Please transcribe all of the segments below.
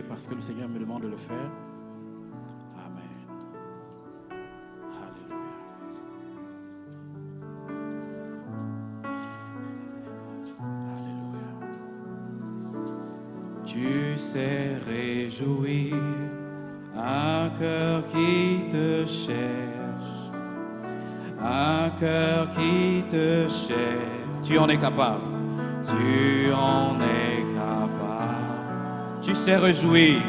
parce que le Seigneur me demande de le faire. Amen. Alléluia. Alléluia. Tu sais réjouir un cœur qui te cherche, un cœur qui te cherche. Tu en es capable. Tu en es capable. Tu sais réjouir.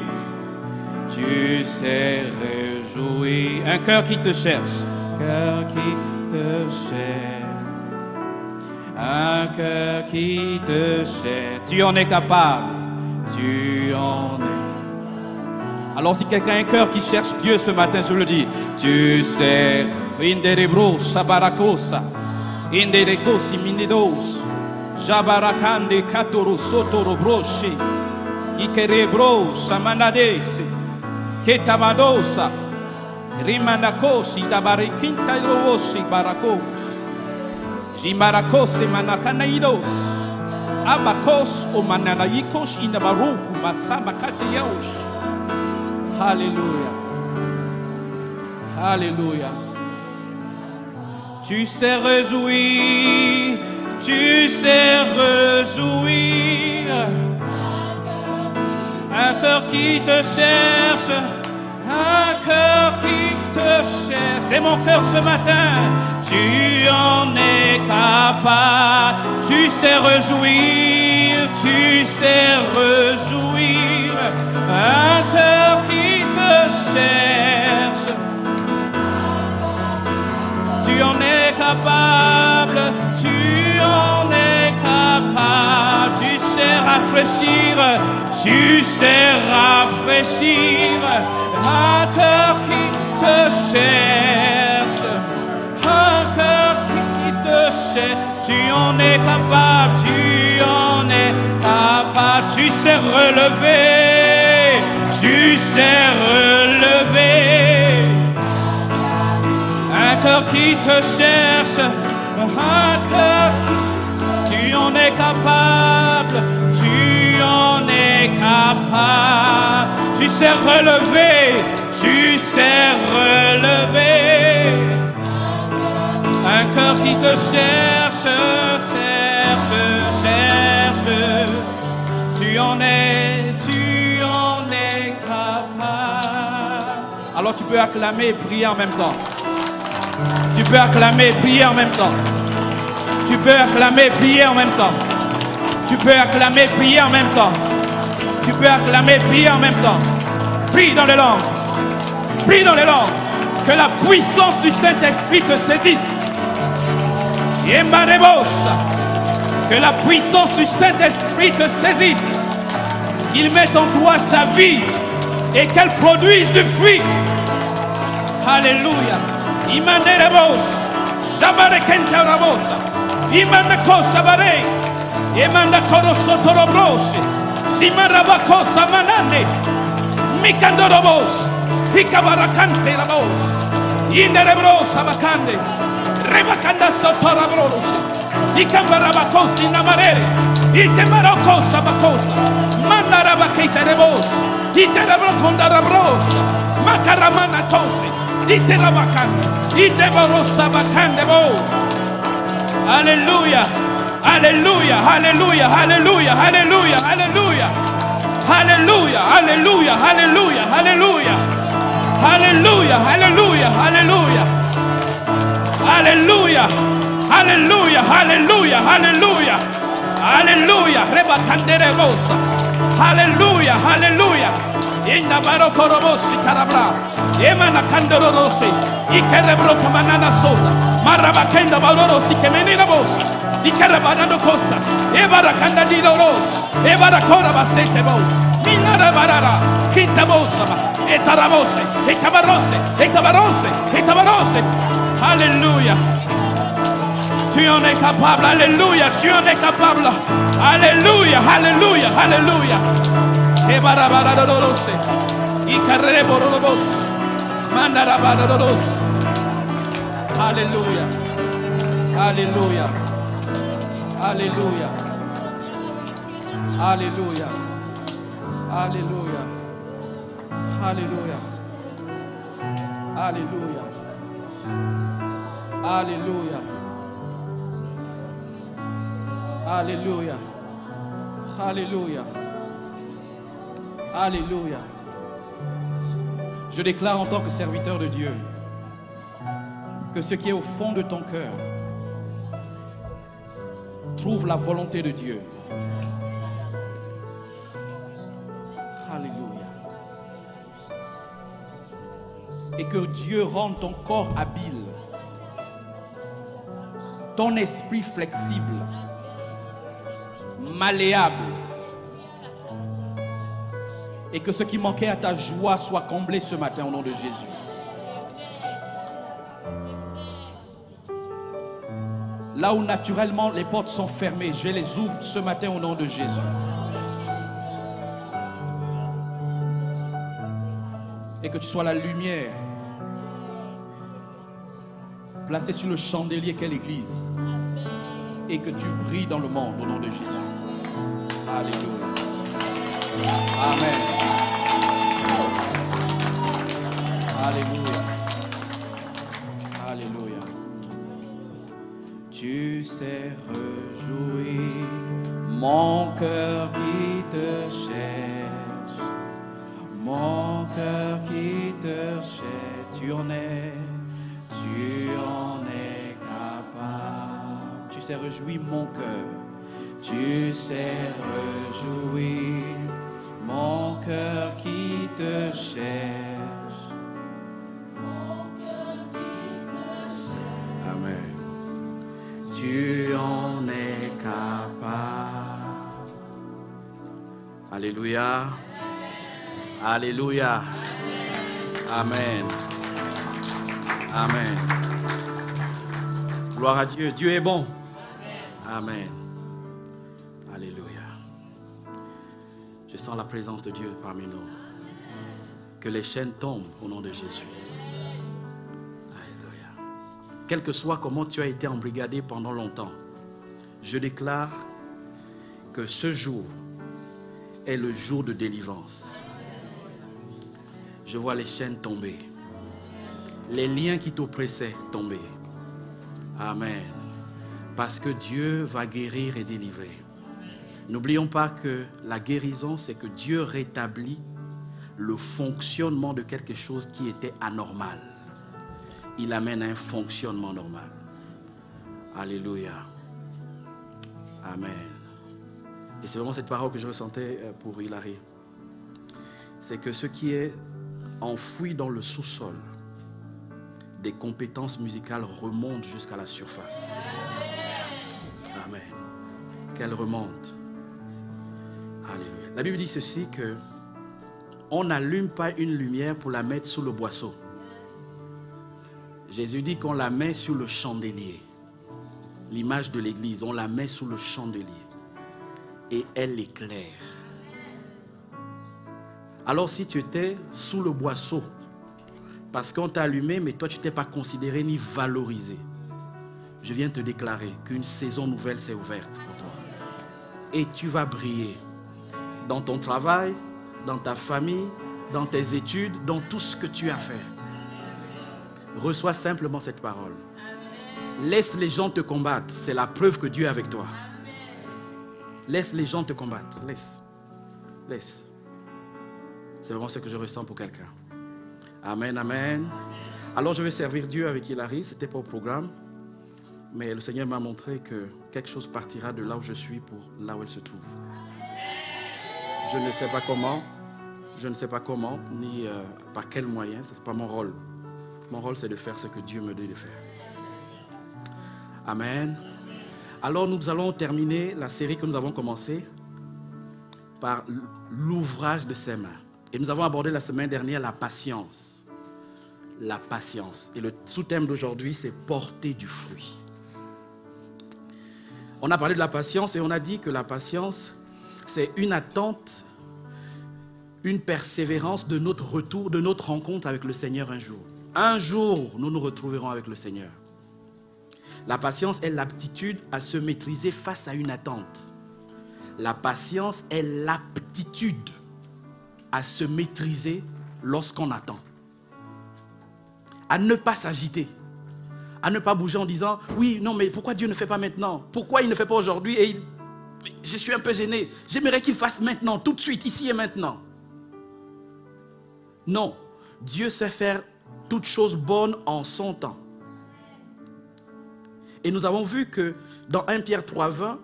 Tu sais réjouir. Un cœur qui te cherche. Cœur qui te cherche. Un cœur qui te cherche. Tu en es capable. Tu en es. Alors si quelqu'un a un cœur qui cherche Dieu ce matin, je le dis. Tu sais. Inderebro sabarakosa. Inderekosi minidos. Jabarakande katoro sotoro broshi. Ikerebro samanadesi. Ketamadosa. Rimanakosi tabarikinta rosi barakos. Jimarakose manakanaidos. Abakos o mananayikos inabaruku masabakateyaos. Alléluia. Alléluia. Tu sais réjouir, tu sais réjouir. Un cœur qui te cherche, un cœur qui te cherche. C'est mon cœur ce matin. Tu en es capable. Tu sais réjouir, tu sais réjouir. Un cœur qui te cherche. Tu en es capable, tu en es capable. Tu sais rafraîchir, tu sais rafraîchir. Un cœur qui te cherche, un cœur qui te cherche. Tu en es capable, tu en es capable. Tu sais relever, tu sais relever. Un cœur qui te cherche, un cœur qui... Tu en es capable, tu en es capable. Tu sais relever, tu sais relever. Un cœur qui te cherche, cherche, cherche. Tu en es capable. Alors tu peux acclamer et prier en même temps. Tu peux acclamer et prier en même temps. Tu peux acclamer et prier en même temps. Tu peux acclamer et prier en même temps. Tu peux acclamer et prier en même temps. Prie dans les langues. Prie dans les langues. Que la puissance du Saint-Esprit te saisisse. Que la puissance du Saint-Esprit te saisisse. Qu'il mette en toi sa vie et qu'elle produise du fruit. Alléluia. Imanerebos, Jabarekenta Rabosa, Imanakosa Bare, Emanakoroso Torobros, Simarabakosa Manane, Mikandorobos, Hikabarakante Rabos, Inerebrosa Bacande, Rebacanda Sotorabros, Ikambarabakosi Namarere, Itemarokosa Bacosa, Mandarabakita Rebos, Iterebroconda Rabros, Macaramana Tosi. Alléluia, alléluia, alléluia, alléluia, alléluia, alléluia, alléluia, alléluia, alléluia, alléluia, alléluia, alléluia, alléluia, alléluia, alléluia, alléluia, alléluia, alléluia, rebatandere bosa, alléluia, alléluia. Inda baroko robosi tarabra, emana kandoro rosi, ikerebro kamanana soda, marabakenda barorosi kemenina bosa, ikerebarano kosa, ebarakanda didoros, ebarakora basete bo, minara barara, kita bosa, etarabose, etabarose, etabarose, etabarose, alléluia. Tu en es capable, alléluia, tu en es capable, alléluia, alléluia, alléluia. Ebarabaradoros, Icareborobos, Mandarabadoros. Alléluia, alléluia, alléluia, alléluia, alléluia. Alléluia. Alléluia. Alléluia. Alléluia. Alléluia. Alléluia. Je déclare en tant que serviteur de Dieu que ce qui est au fond de ton cœur trouve la volonté de Dieu. Alléluia. Et que Dieu rende ton corps habile, ton esprit flexible, malléable, et que ce qui manquait à ta joie soit comblé ce matin au nom de Jésus. Là où naturellement les portes sont fermées, je les ouvre ce matin au nom de Jésus. Et que tu sois la lumière placée sur le chandelier qu'est l'Église. Et que tu brilles dans le monde au nom de Jésus. Alléluia. Amen. Alléluia. Alléluia. Tu sais réjouir mon cœur qui te cherche. Mon cœur qui te cherche. Tu en es capable. Tu sais réjouir mon cœur. Tu sais réjouir mon cœur qui te cherche. Amen. Tu en es capable. Alléluia. Alléluia. Amen. Amen. Gloire à Dieu. Dieu est bon. Amen. Alléluia. Je sens la présence de Dieu parmi nous. Que les chaînes tombent au nom de Jésus. Alléluia. Quel que soit comment tu as été embrigadé pendant longtemps, je déclare que ce jour est le jour de délivrance. Je vois les chaînes tomber. Les liens qui t'oppressaient tomber. Amen. Parce que Dieu va guérir et délivrer. N'oublions pas que la guérison, c'est que Dieu rétablit le fonctionnement de quelque chose qui était anormal. Il amène un fonctionnement normal. Alléluia. Amen. Et c'est vraiment cette parole que je ressentais pour Hilary. C'est que ce qui est enfoui dans le sous-sol des compétences musicales remonte jusqu'à la surface. Amen. Qu'elle remonte. Alléluia. La Bible dit ceci que on n'allume pas une lumière pour la mettre sous le boisseau. Jésus dit qu'on la met sous le chandelier. L'image de l'église, on la met sous le chandelier. Et elle éclaire. Alors si tu étais sous le boisseau, parce qu'on t'a allumé, mais toi tu ne t'es pas considéré ni valorisé, je viens te déclarer qu'une saison nouvelle s'est ouverte pour toi. Et tu vas briller dans ton travail, dans ta famille, dans tes études, dans tout ce que tu as fait. Reçois simplement cette parole. Laisse les gens te combattre. C'est la preuve que Dieu est avec toi. Laisse les gens te combattre. Laisse. Laisse. C'est vraiment ce que je ressens pour quelqu'un. Amen, amen. Alors je vais servir Dieu avec Hilary. Ce n'était pas au programme. Mais le Seigneur m'a montré que quelque chose partira de là où je suis pour là où elle se trouve. Je ne sais pas comment. Je ne sais pas comment, ni par quel moyen. Ce n'est pas mon rôle. Mon rôle, c'est de faire ce que Dieu me dit de faire. Amen. Alors nous allons terminer la série que nous avons commencée par l'ouvrage de ses mains. Et nous avons abordé la semaine dernière la patience. La patience. Et le sous-thème d'aujourd'hui, c'est porter du fruit. On a parlé de la patience et on a dit que la patience, c'est une attente, une persévérance de notre retour, de notre rencontre avec le Seigneur un jour. Un jour, nous nous retrouverons avec le Seigneur. La patience est l'aptitude à se maîtriser face à une attente. La patience est l'aptitude à se maîtriser lorsqu'on attend. À ne pas s'agiter. À ne pas bouger en disant, oui, non, mais pourquoi Dieu ne fait pas maintenant? Pourquoi il ne fait pas aujourd'hui? Et je suis un peu gêné. J'aimerais qu'il fasse maintenant, tout de suite, ici et maintenant. Non, Dieu sait faire toutes choses bonnes en son temps. Et nous avons vu que dans 1 Pierre 3,20,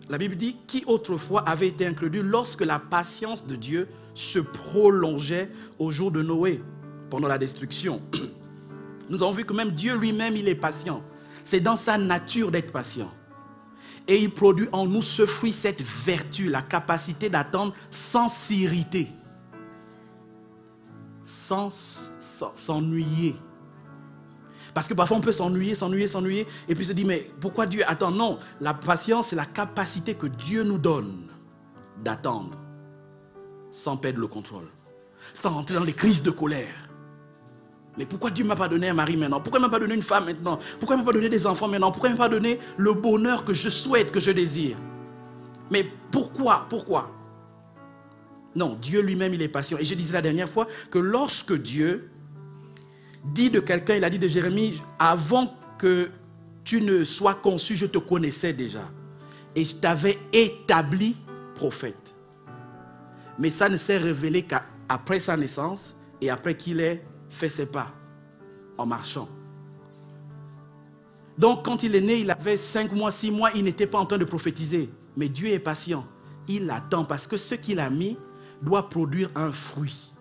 la Bible dit, qui autrefois avait été incrédule lorsque la patience de Dieu se prolongeait au jour de Noé, pendant la destruction. Nous avons vu que même Dieu lui-même, il est patient. C'est dans sa nature d'être patient. Et il produit en nous ce fruit, cette vertu, la capacité d'attendre sans s'irriter, sans s'ennuyer. Parce que parfois on peut s'ennuyer, et puis se dire, mais pourquoi Dieu attend? Non, la patience, c'est la capacité que Dieu nous donne d'attendre, sans perdre le contrôle, sans rentrer dans les crises de colère. Mais pourquoi Dieu ne m'a pas donné un mari maintenant? Pourquoi il ne m'a pas donné une femme maintenant? Pourquoi il ne m'a pas donné des enfants maintenant? Pourquoi il ne m'a pas donné le bonheur que je souhaite, que je désire? Mais pourquoi? Non, Dieu lui-même, il est patient. Et je disais la dernière fois que lorsque Dieu dit de quelqu'un, il a dit de Jérémie, avant que tu ne sois conçu, je te connaissais déjà. Et je t'avais établi prophète. Mais ça ne s'est révélé qu'après sa naissance et après qu'il ait fait ses pas en marchant. Donc quand il est né, il avait 5 mois, 6 mois, il n'était pas en train de prophétiser. Mais Dieu est patient. Il attend parce que ce qu'il a mis doit produire un fruit.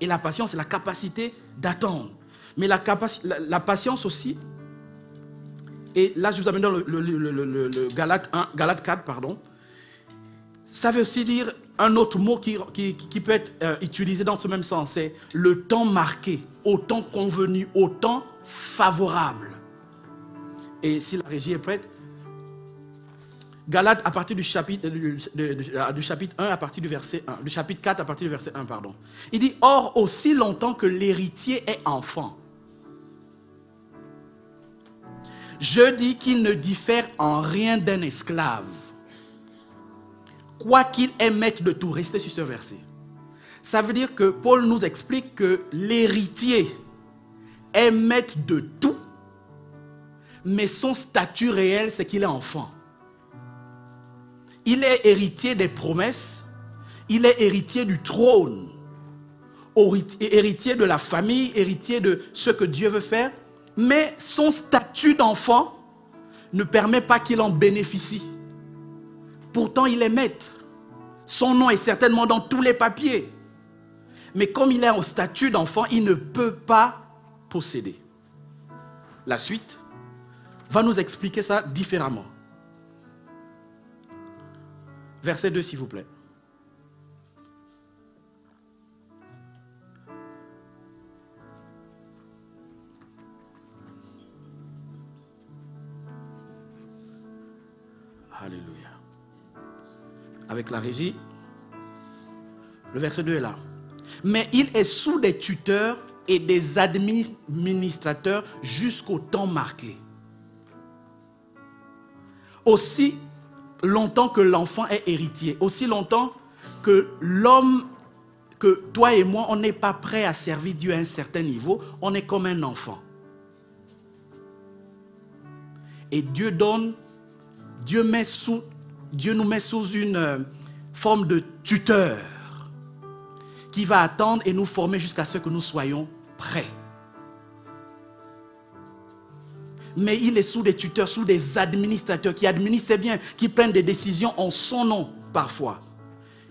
Et la patience, c'est la capacité d'attendre. Mais la patience aussi, et là je vous amène dans le Galates 4, pardon. Ça veut aussi dire un autre mot qui peut être utilisé dans ce même sens, c'est le temps marqué, au temps convenu, au temps favorable. Et si la régie est prête, Galates à partir du chapitre 1 à partir du verset 1, du chapitre 4 à partir du verset 1, pardon. Il dit, or aussi longtemps que l'héritier est enfant, je dis qu'il ne diffère en rien d'un esclave, quoi qu'il est maître de tout. Restez sur ce verset. Ça veut dire que Paul nous explique que l'héritier est maître de tout, mais son statut réel, c'est qu'il est enfant. Il est héritier des promesses, il est héritier du trône, héritier de la famille, héritier de ce que Dieu veut faire, mais son statut d'enfant ne permet pas qu'il en bénéficie. Pourtant, il est maître. Son nom est certainement dans tous les papiers. Mais comme il est au statut d'enfant, il ne peut pas posséder. La suite va nous expliquer ça différemment. Verset 2, s'il vous plaît. Alléluia. Avec la régie, le verset 2 est là. Mais il est sous des tuteurs et des administrateurs jusqu'au temps marqué. Aussi longtemps que l'enfant est héritier, aussi longtemps que l'homme, que toi et moi, on n'est pas prêt à servir Dieu à un certain niveau, on est comme un enfant. Et Dieu nous met sous une forme de tuteur qui va attendre et nous former jusqu'à ce que nous soyons prêts. Mais il est sous des tuteurs, sous des administrateurs qui administrent, c'est bien, qui prennent des décisions en son nom parfois.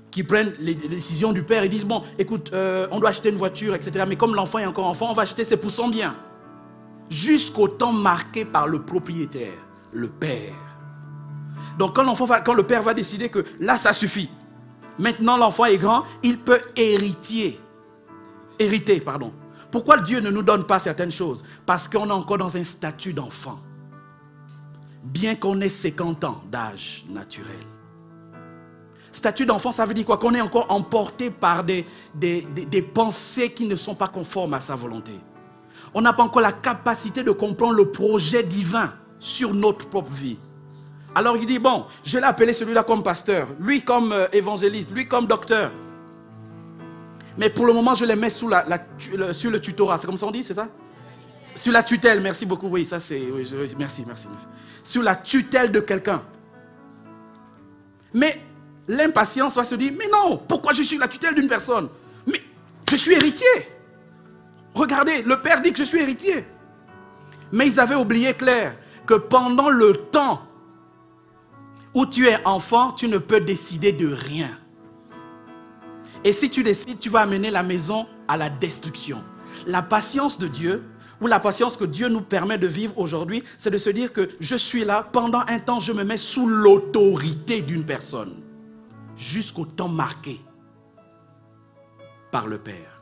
Qui prennent les décisions du père et disent, bon, écoute, on doit acheter une voiture, etc. Mais comme l'enfant est encore enfant, on va acheter, c'est pour son bien. Jusqu'au temps marqué par le propriétaire, le père. Donc quand le père va décider que là, ça suffit. Maintenant, l'enfant est grand, il peut hériter. Pourquoi Dieu ne nous donne pas certaines choses? Parce qu'on est encore dans un statut d'enfant. Bien qu'on ait 50 ans d'âge naturel. Statut d'enfant, ça veut dire quoi? Qu'on est encore emporté par des pensées qui ne sont pas conformes à sa volonté. On n'a pas encore la capacité de comprendre le projet divin sur notre propre vie. Alors il dit, bon, je l'ai appelé celui-là comme pasteur, lui comme évangéliste, lui comme docteur. Mais pour le moment, je les mets sous sur le tutorat. C'est comme ça on dit, c'est ça? Sur la tutelle, merci beaucoup. Oui, ça c'est... Oui, merci. Sur la tutelle de quelqu'un. Mais l'impatience va se dire, mais non, pourquoi je suis la tutelle d'une personne? Mais je suis héritier. Regardez, le père dit que je suis héritier. Mais ils avaient oublié clair que pendant le temps où tu es enfant, tu ne peux décider de rien. Et si tu décides, tu vas amener la maison à la destruction. La patience de Dieu, ou la patience que Dieu nous permet de vivre aujourd'hui, c'est de se dire que je suis là, pendant un temps, je me mets sous l'autorité d'une personne, jusqu'au temps marqué par le Père.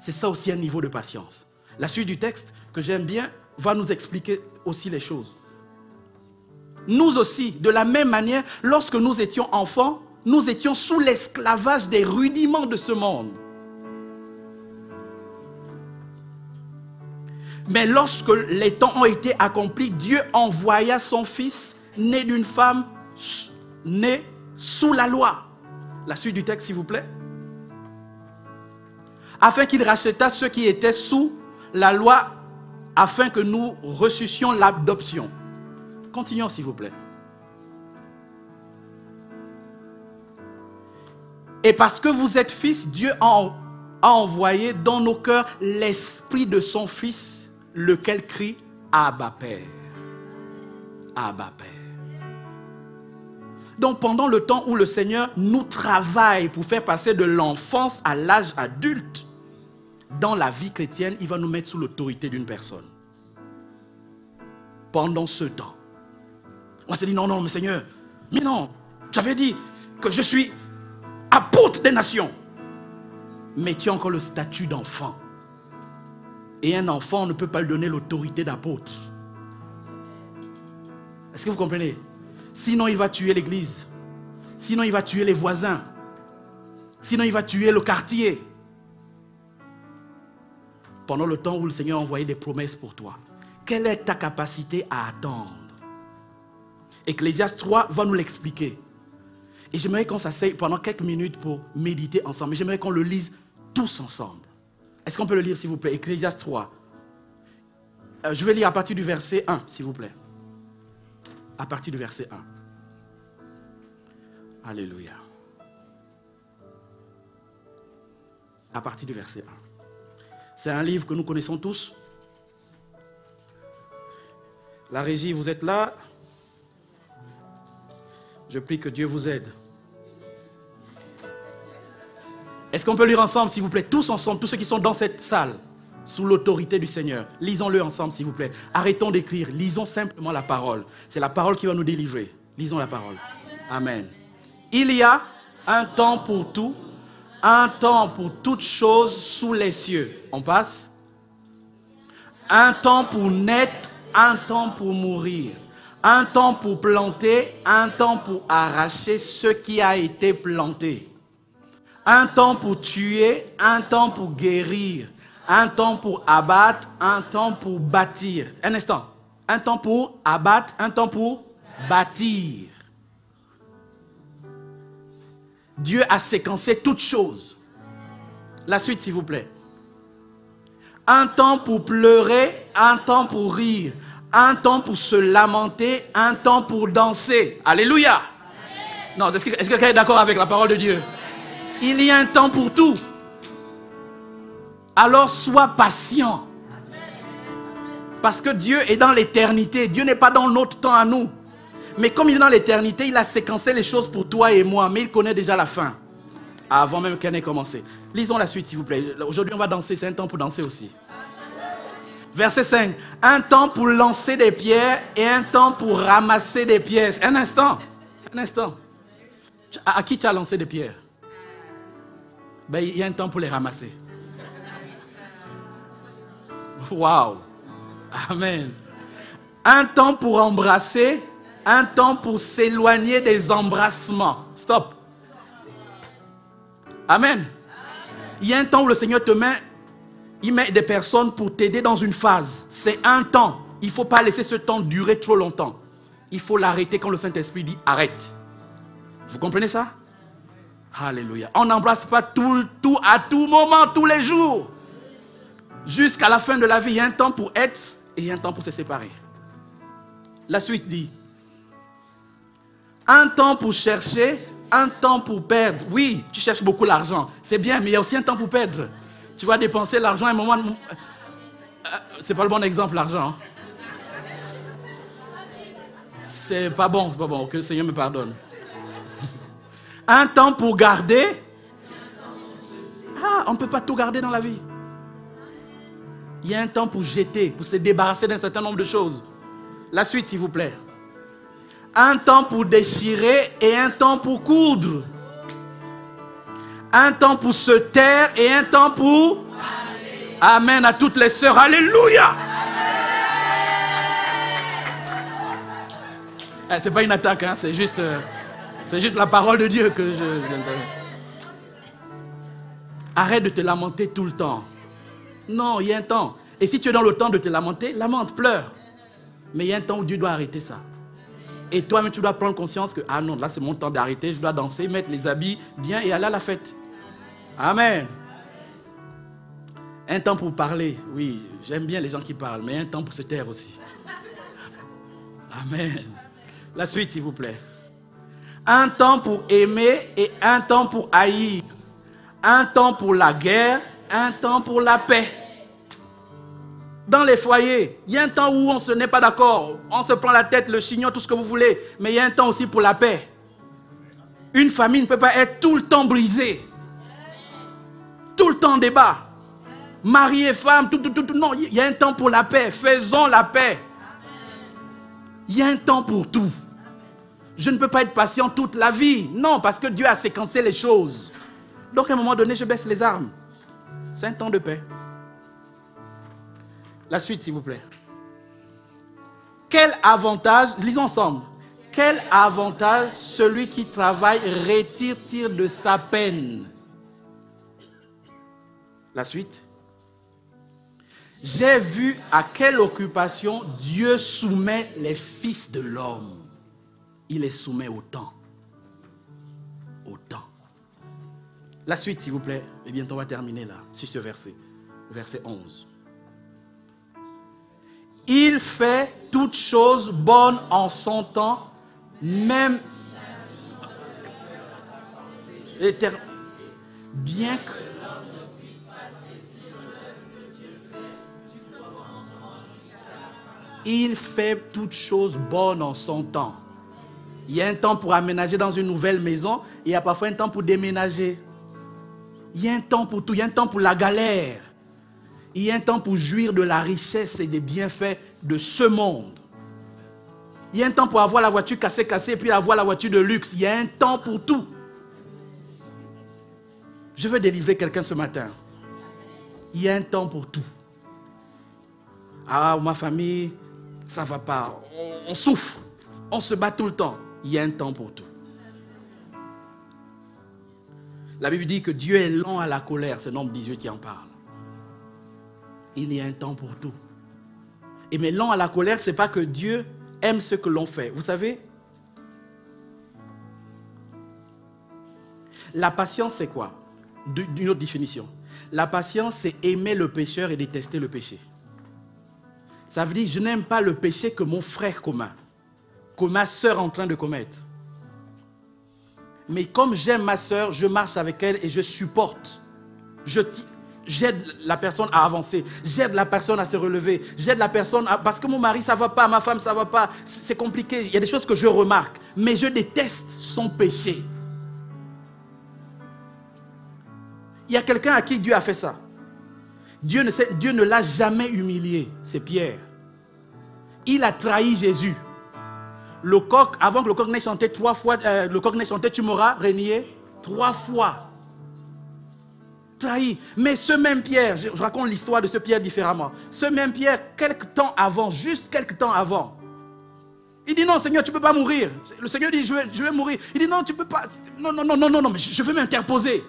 C'est ça aussi un niveau de patience. La suite du texte, que j'aime bien, va nous expliquer aussi les choses. Nous aussi, de la même manière, lorsque nous étions enfants, nous étions sous l'esclavage des rudiments de ce monde. Mais lorsque les temps ont été accomplis, Dieu envoya son fils, né d'une femme, né sous la loi. La suite du texte, s'il vous plaît. Afin qu'il racheta ceux qui étaient sous la loi, afin que nous reçussions l'adoption. Continuons, s'il vous plaît. Et parce que vous êtes fils, Dieu a envoyé dans nos cœurs l'esprit de son fils, lequel crie Abba Père. Abba Père. Donc pendant le temps où le Seigneur nous travaille pour faire passer de l'enfance à l'âge adulte, dans la vie chrétienne, il va nous mettre sous l'autorité d'une personne. Pendant ce temps. On s'est dit non, mais Seigneur, mais non, j'avais dit que je suis apôtre des nations. Mais tu as encore le statut d'enfant. Et un enfant, on ne peut pas lui donner l'autorité d'apôtre. Est-ce que vous comprenez? Sinon, il va tuer l'église. Sinon, il va tuer les voisins. Sinon, il va tuer le quartier. Pendant le temps où le Seigneur a envoyé des promesses pour toi, quelle est ta capacité à attendre? Ecclésiaste 3 va nous l'expliquer. Et j'aimerais qu'on s'asseye pendant quelques minutes pour méditer ensemble. J'aimerais qu'on le lise tous ensemble. Est-ce qu'on peut le lire, s'il vous plaît? Ecclésiaste 3. Je vais lire à partir du verset 1, s'il vous plaît. À partir du verset 1. Alléluia. À partir du verset 1. C'est un livre que nous connaissons tous. La régie, vous êtes là. Je prie que Dieu vous aide. Est-ce qu'on peut lire ensemble, s'il vous plaît? Tous ensemble, tous ceux qui sont dans cette salle, sous l'autorité du Seigneur. Lisons-le ensemble, s'il vous plaît. Arrêtons d'écrire. Lisons simplement la parole. C'est la parole qui va nous délivrer. Lisons la parole. Amen. Il y a un temps pour tout, un temps pour toutes choses sous les cieux. On passe. Un temps pour naître, un temps pour mourir. Un temps pour planter, un temps pour arracher ce qui a été planté. Un temps pour tuer, un temps pour guérir. Un temps pour abattre, un temps pour bâtir. Un instant. Un temps pour abattre, un temps pour bâtir. Dieu a séquencé toutes choses. La suite, s'il vous plaît. Un temps pour pleurer, un temps pour rire. Un temps pour se lamenter, un temps pour danser. Alléluia. Amen. Non, est-ce que quelqu'un est d'accord avec la parole de Dieu? Il y a un temps pour tout. Alors sois patient. Parce que Dieu est dans l'éternité. Dieu n'est pas dans notre temps à nous. Mais comme il est dans l'éternité, il a séquencé les choses pour toi et moi. Mais il connaît déjà la fin. Avant même qu'elle n'ait commencé. Lisons la suite, s'il vous plaît. Aujourd'hui, on va danser. C'est un temps pour danser aussi. Verset 5. Un temps pour lancer des pierres et un temps pour ramasser des pièces. Un instant. Un instant. À qui tu as lancé des pierres? Ben, il y a un temps pour les ramasser. Waouh. Amen. Un temps pour embrasser, un temps pour s'éloigner des embrassements. Stop. Amen. Il y a un temps où le Seigneur te met... Il met des personnes pour t'aider dans une phase. C'est un temps. Il ne faut pas laisser ce temps durer trop longtemps. Il faut l'arrêter quand le Saint-Esprit dit arrête. Vous comprenez ça? Alléluia. On n'embrasse pas tout à tout moment, tous les jours. Jusqu'à la fin de la vie, il y a un temps pour être et il y a un temps pour se séparer. La suite dit, un temps pour chercher, un temps pour perdre. Oui, tu cherches beaucoup l'argent, c'est bien, mais il y a aussi un temps pour perdre. Tu vas dépenser l'argent à un moment... C'est pas le bon exemple, l'argent. C'est pas bon, que le Seigneur me pardonne. Un temps pour garder. Ah, on ne peut pas tout garder dans la vie. Il y a un temps pour jeter, pour se débarrasser d'un certain nombre de choses. La suite, s'il vous plaît. Un temps pour déchirer et un temps pour coudre. Un temps pour se taire et un temps pour... Amen à toutes les sœurs. Alléluia. Ce n'est pas une attaque, hein, c'est juste la parole de Dieu que je... Arrête de te lamenter tout le temps. Non, il y a un temps. Et si tu es dans le temps de te lamenter, lamente, pleure. Mais il y a un temps où Dieu doit arrêter ça. Et toi-même, tu dois prendre conscience que, ah non, là c'est mon temps d'arrêter, je dois danser, mettre les habits bien et aller à la fête. Amen. Un temps pour parler, oui, j'aime bien les gens qui parlent, mais un temps pour se taire aussi. Amen. La suite, s'il vous plaît. Un temps pour aimer et un temps pour haïr. Un temps pour la guerre, un temps pour la paix. Dans les foyers, il y a un temps où on se n'est pas d'accord. On se prend la tête, le chignon, tout ce que vous voulez. Mais il y a un temps aussi pour la paix. Une famille ne peut pas être tout le temps brisée. Tout le temps débat. Mari et femme, tout. Non, il y a un temps pour la paix. Faisons la paix. Il y a un temps pour tout. Je ne peux pas être patient toute la vie. Non, parce que Dieu a séquencé les choses. Donc à un moment donné, je baisse les armes. C'est un temps de paix. La suite, s'il vous plaît. Quel avantage, lisons ensemble. Quel avantage celui qui travaille retire de sa peine. La suite. J'ai vu à quelle occupation Dieu soumet les fils de l'homme. Il les soumet au temps. Au temps. La suite, s'il vous plaît. Et bientôt, on va terminer là, sur ce verset. Verset 11. Il fait toutes choses bonnes en son temps, même bien que il fait toutes choses bonnes en son temps. Il y a un temps pour aménager dans une nouvelle maison, et il y a parfois un temps pour déménager. Il y a un temps pour tout, il y a un temps pour la galère. Il y a un temps pour jouir de la richesse et des bienfaits de ce monde. Il y a un temps pour avoir la voiture cassée, et puis avoir la voiture de luxe. Il y a un temps pour tout. Je veux délivrer quelqu'un ce matin. Il y a un temps pour tout. Ah, ma famille, ça ne va pas. On souffre. On se bat tout le temps. Il y a un temps pour tout. La Bible dit que Dieu est lent à la colère. C'est Nombre 18 qui en parle. Il y a un temps pour tout. Et mais lent à la colère, ce n'est pas que Dieu aime ce que l'on fait. Vous savez, la patience, c'est quoi? D'une autre définition. La patience, c'est aimer le pécheur et détester le péché. Ça veut dire, je n'aime pas le péché que mon frère commet, que ma soeur est en train de commettre. Mais comme j'aime ma soeur, je marche avec elle et je supporte. J'aide la personne à avancer. J'aide la personne à se relever. J'aide la personne à... Parce que mon mari, ça ne va pas. Ma femme, ça ne va pas. C'est compliqué. Il y a des choses que je remarque. Mais je déteste son péché. Il y a quelqu'un à qui Dieu a fait ça. Dieu ne l'a jamais humilié. C'est Pierre. Il a trahi Jésus. Le coq, avant que le coq n'ait chanté 3 fois, le coq n'ait chanté, tu m'auras renié 3 fois. Trahi. Mais ce même Pierre, je raconte l'histoire de ce Pierre différemment. Ce même Pierre, quelque temps avant, juste quelque temps avant, il dit non Seigneur, tu ne peux pas mourir. Le Seigneur dit je vais mourir. Il dit non, tu ne peux pas. Non, mais je veux m'interposer.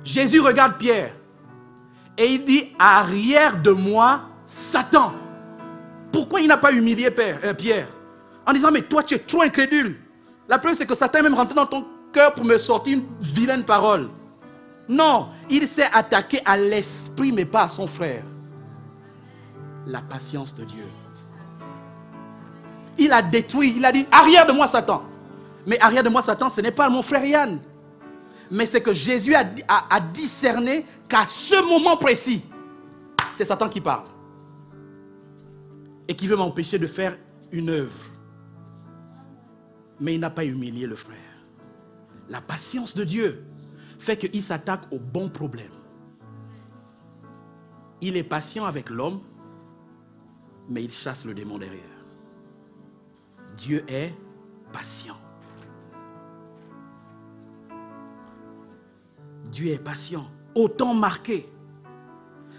Jésus regarde Pierre et il dit arrière de moi, Satan. Pourquoi il n'a pas humilié Pierre en disant mais toi tu es trop incrédule. La preuve c'est que Satan est même rentré dans ton cœur pour me sortir une vilaine parole. Non, il s'est attaqué à l'esprit, mais pas à son frère. La patience de Dieu. Il a détruit, il a dit, arrière de moi Satan. Mais arrière de moi Satan, ce n'est pas mon frère Yann. Mais c'est que Jésus a discerné qu'à ce moment précis, c'est Satan qui parle. Et qui veut m'empêcher de faire une œuvre. Mais il n'a pas humilié le frère. La patience de Dieu fait qu'il s'attaque au bon problème. Il est patient avec l'homme, mais il chasse le démon derrière. Dieu est patient. Dieu est patient. Au temps marqué.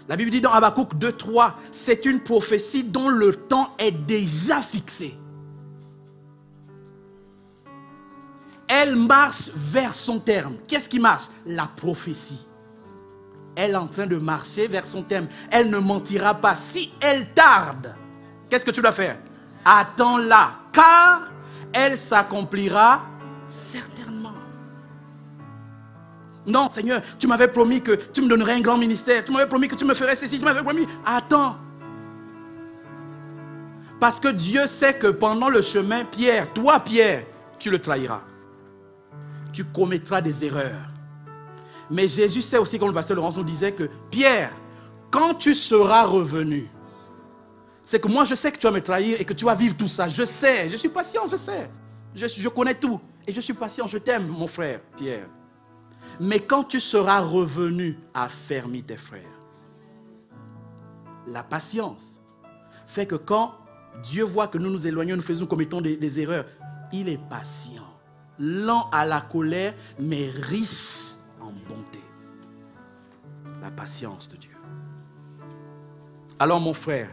La Bible dit dans Habakkuk 2:3, c'est une prophétie dont le temps est déjà fixé. Elle marche vers son terme. Qu'est-ce qui marche? La prophétie. Elle est en train de marcher vers son terme. Elle ne mentira pas. Si elle tarde, qu'est-ce que tu dois faire? Attends-la, car elle s'accomplira certainement. Non, Seigneur, tu m'avais promis que tu me donnerais un grand ministère. Tu m'avais promis que tu me ferais ceci. Tu m'avais promis. Attends. Parce que Dieu sait que pendant le chemin, Pierre, toi Pierre, tu le trahiras. Tu commettras des erreurs. Mais Jésus sait aussi, comme le pasteur Laurence nous disait, que Pierre, quand tu seras revenu, c'est que moi je sais que tu vas me trahir et que tu vas vivre tout ça. Je sais, je suis patient, je sais. Je connais tout. Et je suis patient, je t'aime, mon frère Pierre. Mais quand tu seras revenu, affermis tes frères. La patience fait que quand Dieu voit que nous nous éloignons, nous commettons des erreurs, il est patient. Lent à la colère, mais riche en bonté. La patience de Dieu. Alors mon frère,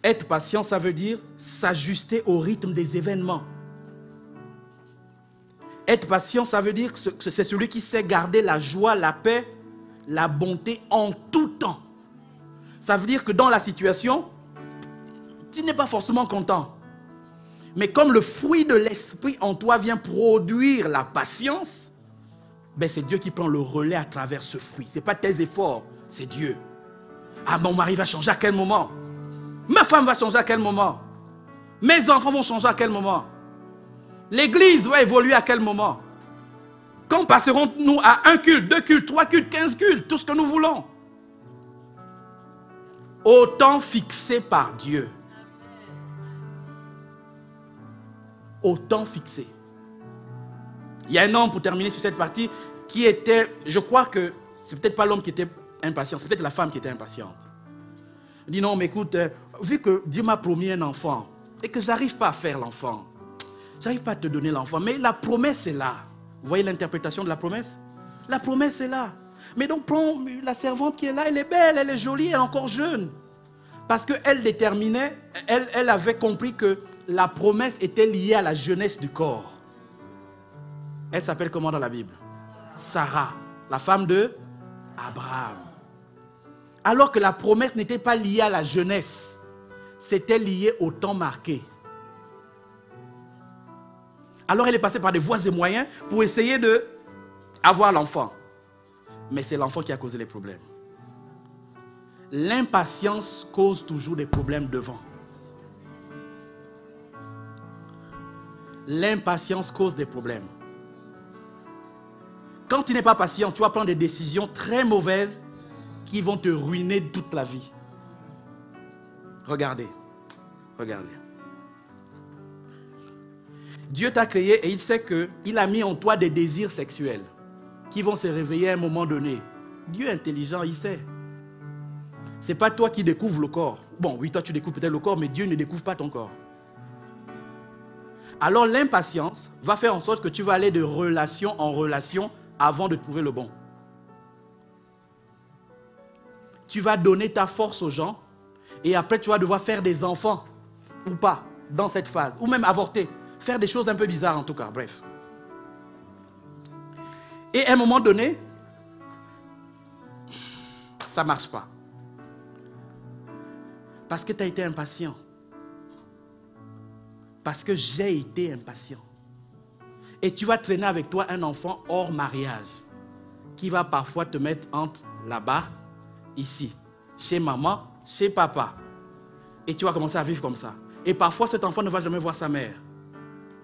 être patient, ça veut dire s'ajuster au rythme des événements. Être patient, ça veut dire que c'est celui qui sait garder la joie, la paix, la bonté en tout temps. Ça veut dire que dans la situation, tu n'es pas forcément content. Mais comme le fruit de l'esprit en toi vient produire la patience, ben c'est Dieu qui prend le relais à travers ce fruit. Ce n'est pas tes efforts, c'est Dieu. Ah, mon mari va changer à quel moment? Ma femme va changer à quel moment? Mes enfants vont changer à quel moment? L'église va évoluer à quel moment? Quand passerons-nous à 1 culte, 2 cultes, 3 cultes, 15 cultes, tout ce que nous voulons? Au temps fixé par Dieu. Au temps fixé. Il y a un homme, pour terminer sur cette partie, qui était, je crois que c'est peut-être pas l'homme qui était impatient, c'est peut-être la femme qui était impatiente. Il dit non, mais écoute, vu que Dieu m'a promis un enfant et que je n'arrive pas à faire l'enfant, j'arrive pas à te donner l'enfant, mais la promesse est là. Vous voyez l'interprétation de la promesse? La promesse est là. Mais donc prends la servante qui est là, elle est belle, elle est jolie, elle est encore jeune. Parce qu'elle déterminait, elle avait compris que la promesse était liée à la jeunesse du corps. Elle s'appelle comment dans la Bible? Sarah, la femme de Abraham. Alors que la promesse n'était pas liée à la jeunesse, c'était lié au temps marqué. Alors elle est passée par des voies et moyens pour essayer d'avoir l'enfant. Mais c'est l'enfant qui a causé les problèmes. L'impatience cause toujours des problèmes devant. L'impatience cause des problèmes. Quand tu n'es pas patient, tu vas prendre des décisions très mauvaises qui vont te ruiner toute la vie. Regardez. Regardez. Dieu t'a créé et il sait qu'il a mis en toi des désirs sexuels qui vont se réveiller à un moment donné. Dieu est intelligent, il sait. Ce n'est pas toi qui découvres le corps. Bon, oui, toi tu découvres peut-être le corps, mais Dieu ne découvre pas ton corps. Alors l'impatience va faire en sorte que tu vas aller de relation en relation avant de trouver le bon. Tu vas donner ta force aux gens et après tu vas devoir faire des enfants ou pas dans cette phase, ou même avorter, faire des choses un peu bizarres en tout cas, bref. Et à un moment donné, ça ne marche pas. Parce que tu as été impatient. Parce que j'ai été impatient. Et tu vas traîner avec toi un enfant hors mariage qui va parfois te mettre entre là-bas, ici, chez maman, chez papa. Et tu vas commencer à vivre comme ça. Et parfois, cet enfant ne va jamais voir sa mère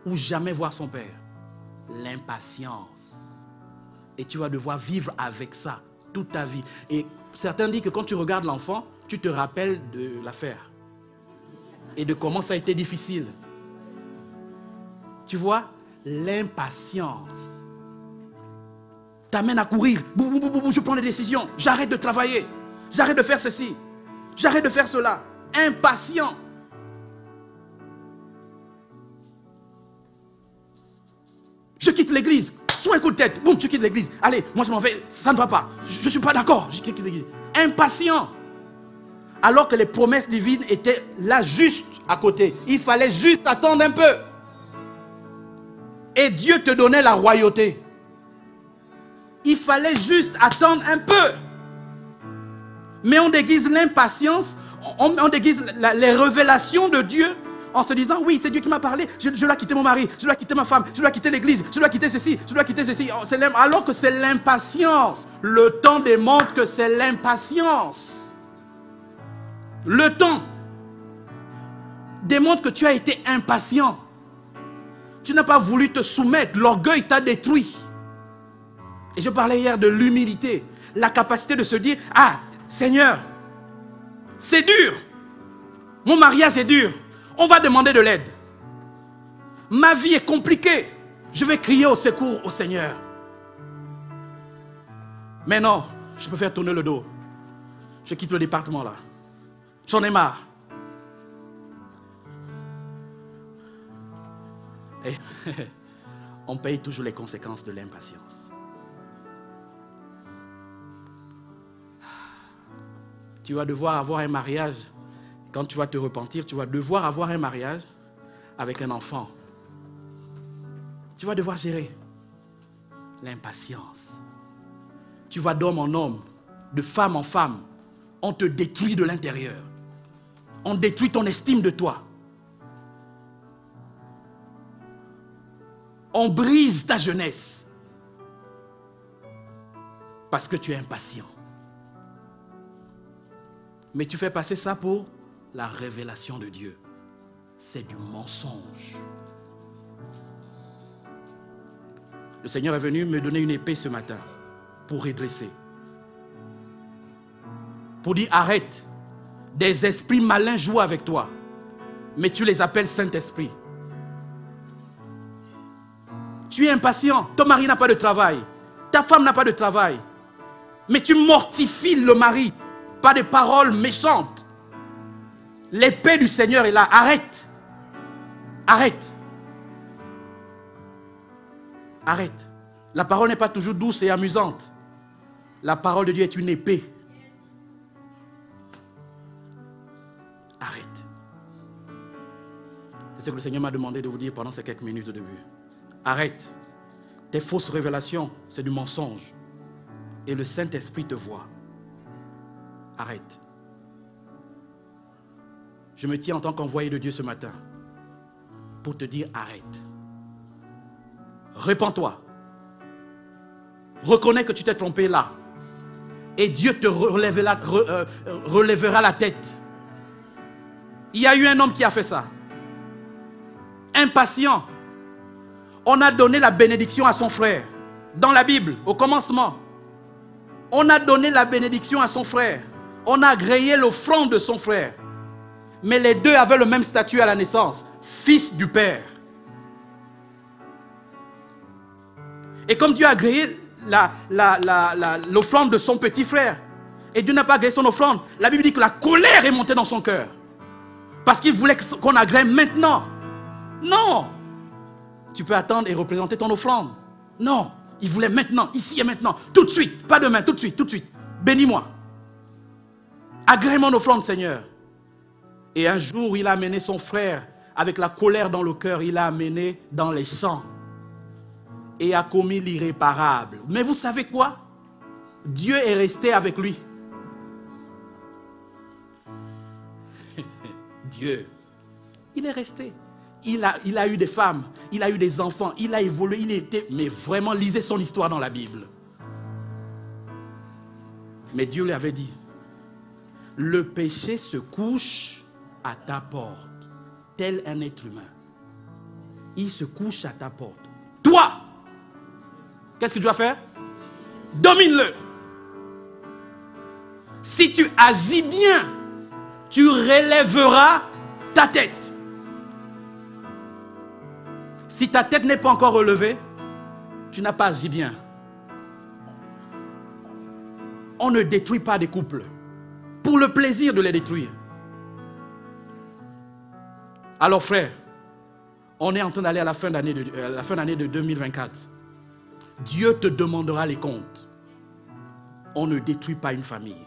ou jamais voir son père. L'impatience. Et tu vas devoir vivre avec ça toute ta vie. Et certains disent que quand tu regardes l'enfant, tu te rappelles de l'affaire et de comment ça a été difficile. Tu vois, l'impatience t'amène à courir. Je prends des décisions. J'arrête de travailler. J'arrête de faire ceci. J'arrête de faire cela. Impatient. Je quitte l'église. Soit un coup de tête. Boum, tu quittes l'église. Allez, moi je m'en vais. Ça ne va pas. Je ne suis pas d'accord. Je quitte l'église. Impatient. Alors que les promesses divines étaient là juste à côté. Il fallait juste attendre un peu. Et Dieu te donnait la royauté. Il fallait juste attendre un peu. Mais on déguise l'impatience, on déguise les révélations de Dieu en se disant, oui, c'est Dieu qui m'a parlé, je dois quitter mon mari, je dois quitter ma femme, je dois quitter l'église, je dois quitter ceci, je dois quitter ceci. Alors que c'est l'impatience. Le temps démontre que c'est l'impatience. Le temps démontre que tu as été impatient. Tu n'as pas voulu te soumettre. L'orgueil t'a détruit. Et je parlais hier de l'humilité. La capacité de se dire, ah, Seigneur, c'est dur. Mon mariage est dur. On va demander de l'aide. Ma vie est compliquée. Je vais crier au secours au Seigneur. Mais non, je préfère tourner le dos. Je quitte le département là. J'en ai marre. Et on paye toujours les conséquences de l'impatience. Tu vas devoir avoir un mariage. Quand tu vas te repentir, tu vas devoir avoir un mariage avec un enfant. Tu vas devoir gérer l'impatience. Tu vas d'homme en homme, de femme en femme. On te détruit de l'intérieur. On détruit ton estime de toi. On brise ta jeunesse. Parce que tu es impatient. Mais tu fais passer ça pour la révélation de Dieu. C'est du mensonge. Le Seigneur est venu me donner une épée ce matin pour redresser. Pour dire arrête. Des esprits malins jouent avec toi. Mais tu les appelles Saint-Esprit. Tu es impatient. Ton mari n'a pas de travail. Ta femme n'a pas de travail. Mais tu mortifies le mari par des paroles méchantes. L'épée du Seigneur est là. Arrête. Arrête. Arrête. La parole n'est pas toujours douce et amusante. La parole de Dieu est une épée. Arrête. C'est ce que le Seigneur m'a demandé de vous dire pendant ces quelques minutes au début. Arrête. Tes fausses révélations, c'est du mensonge. Et le Saint-Esprit te voit. Arrête. Je me tiens en tant qu'envoyé de Dieu ce matin pour te dire arrête. Repens-toi. Reconnais que tu t'es trompé là. Et Dieu te relèvera la tête. Il y a eu un homme qui a fait ça. Impatient. On a donné la bénédiction à son frère. Dans la Bible, au commencement. On a donné la bénédiction à son frère. On a agréé l'offrande de son frère. Mais les deux avaient le même statut à la naissance. Fils du Père. Et comme Dieu a agréé l'offrande de son petit frère, et Dieu n'a pas agréé son offrande, la Bible dit que la colère est montée dans son cœur. Parce qu'il voulait qu'on agrée maintenant. Non. Tu peux attendre et représenter ton offrande. Non. Il voulait maintenant, ici et maintenant, tout de suite. Pas demain, tout de suite, tout de suite. Bénis-moi. Agrée mon offrande, Seigneur. Et un jour, il a amené son frère, avec la colère dans le cœur, il l'a amené dans les sangs. Et a commis l'irréparable. Mais vous savez quoi? Dieu est resté avec lui. Dieu, il est resté. Il a eu des femmes, il a eu des enfants, il a évolué, il était... Mais vraiment, lisez son histoire dans la Bible. Mais Dieu lui avait dit, le péché se couche à ta porte, tel un être humain. Il se couche à ta porte. Toi, qu'est-ce que tu vas faire? Domine-le. Si tu agis bien, tu relèveras ta tête. Si ta tête n'est pas encore relevée, tu n'as pas agi bien. On ne détruit pas des couples pour le plaisir de les détruire. Alors frère, on est en train d'aller à la fin d'année de 2024. Dieu te demandera les comptes. On ne détruit pas une famille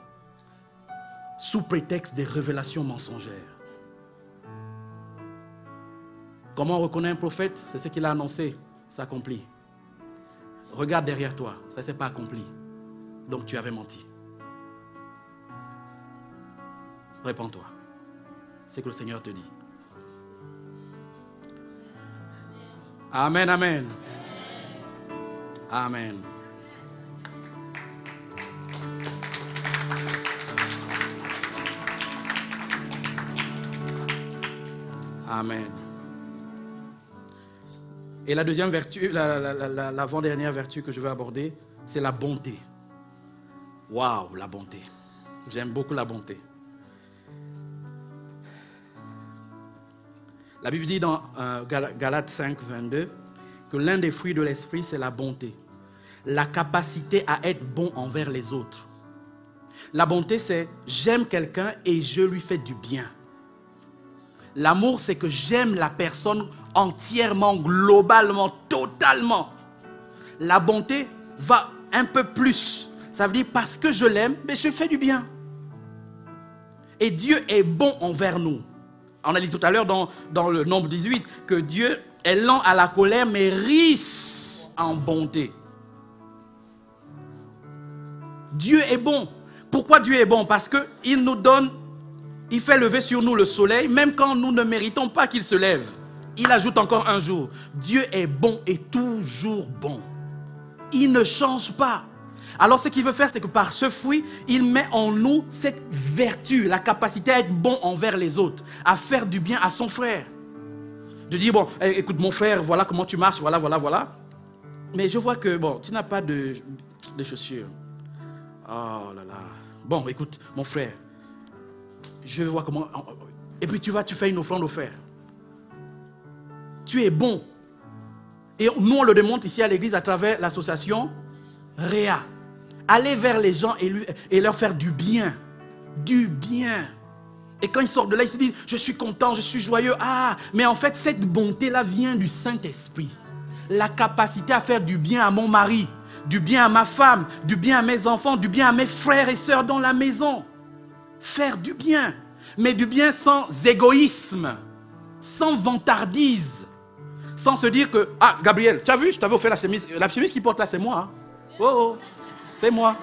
sous prétexte des révélations mensongères. Comment on reconnaît un prophète? C'est ce qu'il a annoncé, s'accomplit. Regarde derrière toi, ça ne s'est pas accompli. Donc tu avais menti. Réponds-toi. C'est ce que le Seigneur te dit. Amen, amen. Amen. Amen. Et la deuxième vertu, l'avant-dernière vertu que je veux aborder, c'est la bonté. Waouh, la bonté. J'aime beaucoup la bonté. La Bible dit dans Galates 5, 22 que l'un des fruits de l'esprit, c'est la bonté. La capacité à être bon envers les autres. La bonté, c'est j'aime quelqu'un et je lui fais du bien. L'amour, c'est que j'aime la personne entièrement, globalement, totalement. La bonté va un peu plus. Ça veut dire parce que je l'aime, mais je fais du bien. Et Dieu est bon envers nous. On a dit tout à l'heure dans le nombre 18 que Dieu est lent à la colère, mais riche en bonté. Dieu est bon. Pourquoi Dieu est bon? Parce qu'il nous donne, il fait lever sur nous le soleil, même quand nous ne méritons pas qu'il se lève. Il ajoute encore un jour. Dieu est bon et toujours bon. Il ne change pas. Alors ce qu'il veut faire, c'est que par ce fruit, il met en nous cette vertu, la capacité à être bon envers les autres, à faire du bien à son frère. De dire, bon, écoute mon frère, voilà comment tu marches, voilà. Mais je vois que, bon, tu n'as pas de chaussures. Oh là là. Bon, écoute, mon frère, je vois comment... Et puis tu fais une offrande au frère. Tu es bon. Et nous, on le démontre ici à l'église à travers l'association Réa. Aller vers les gens et leur faire du bien. Du bien. Et quand ils sortent de là, ils se disent, je suis content, je suis joyeux. Ah, mais en fait, cette bonté-là vient du Saint-Esprit. La capacité à faire du bien à mon mari, du bien à ma femme, du bien à mes enfants, du bien à mes frères et sœurs dans la maison. Faire du bien. Mais du bien sans égoïsme, sans vantardise. Sans se dire que, ah, Gabriel, tu as vu, je t'avais offert la chemise. La chemise qu'il porte là, c'est moi. Hein. Oh, c'est moi.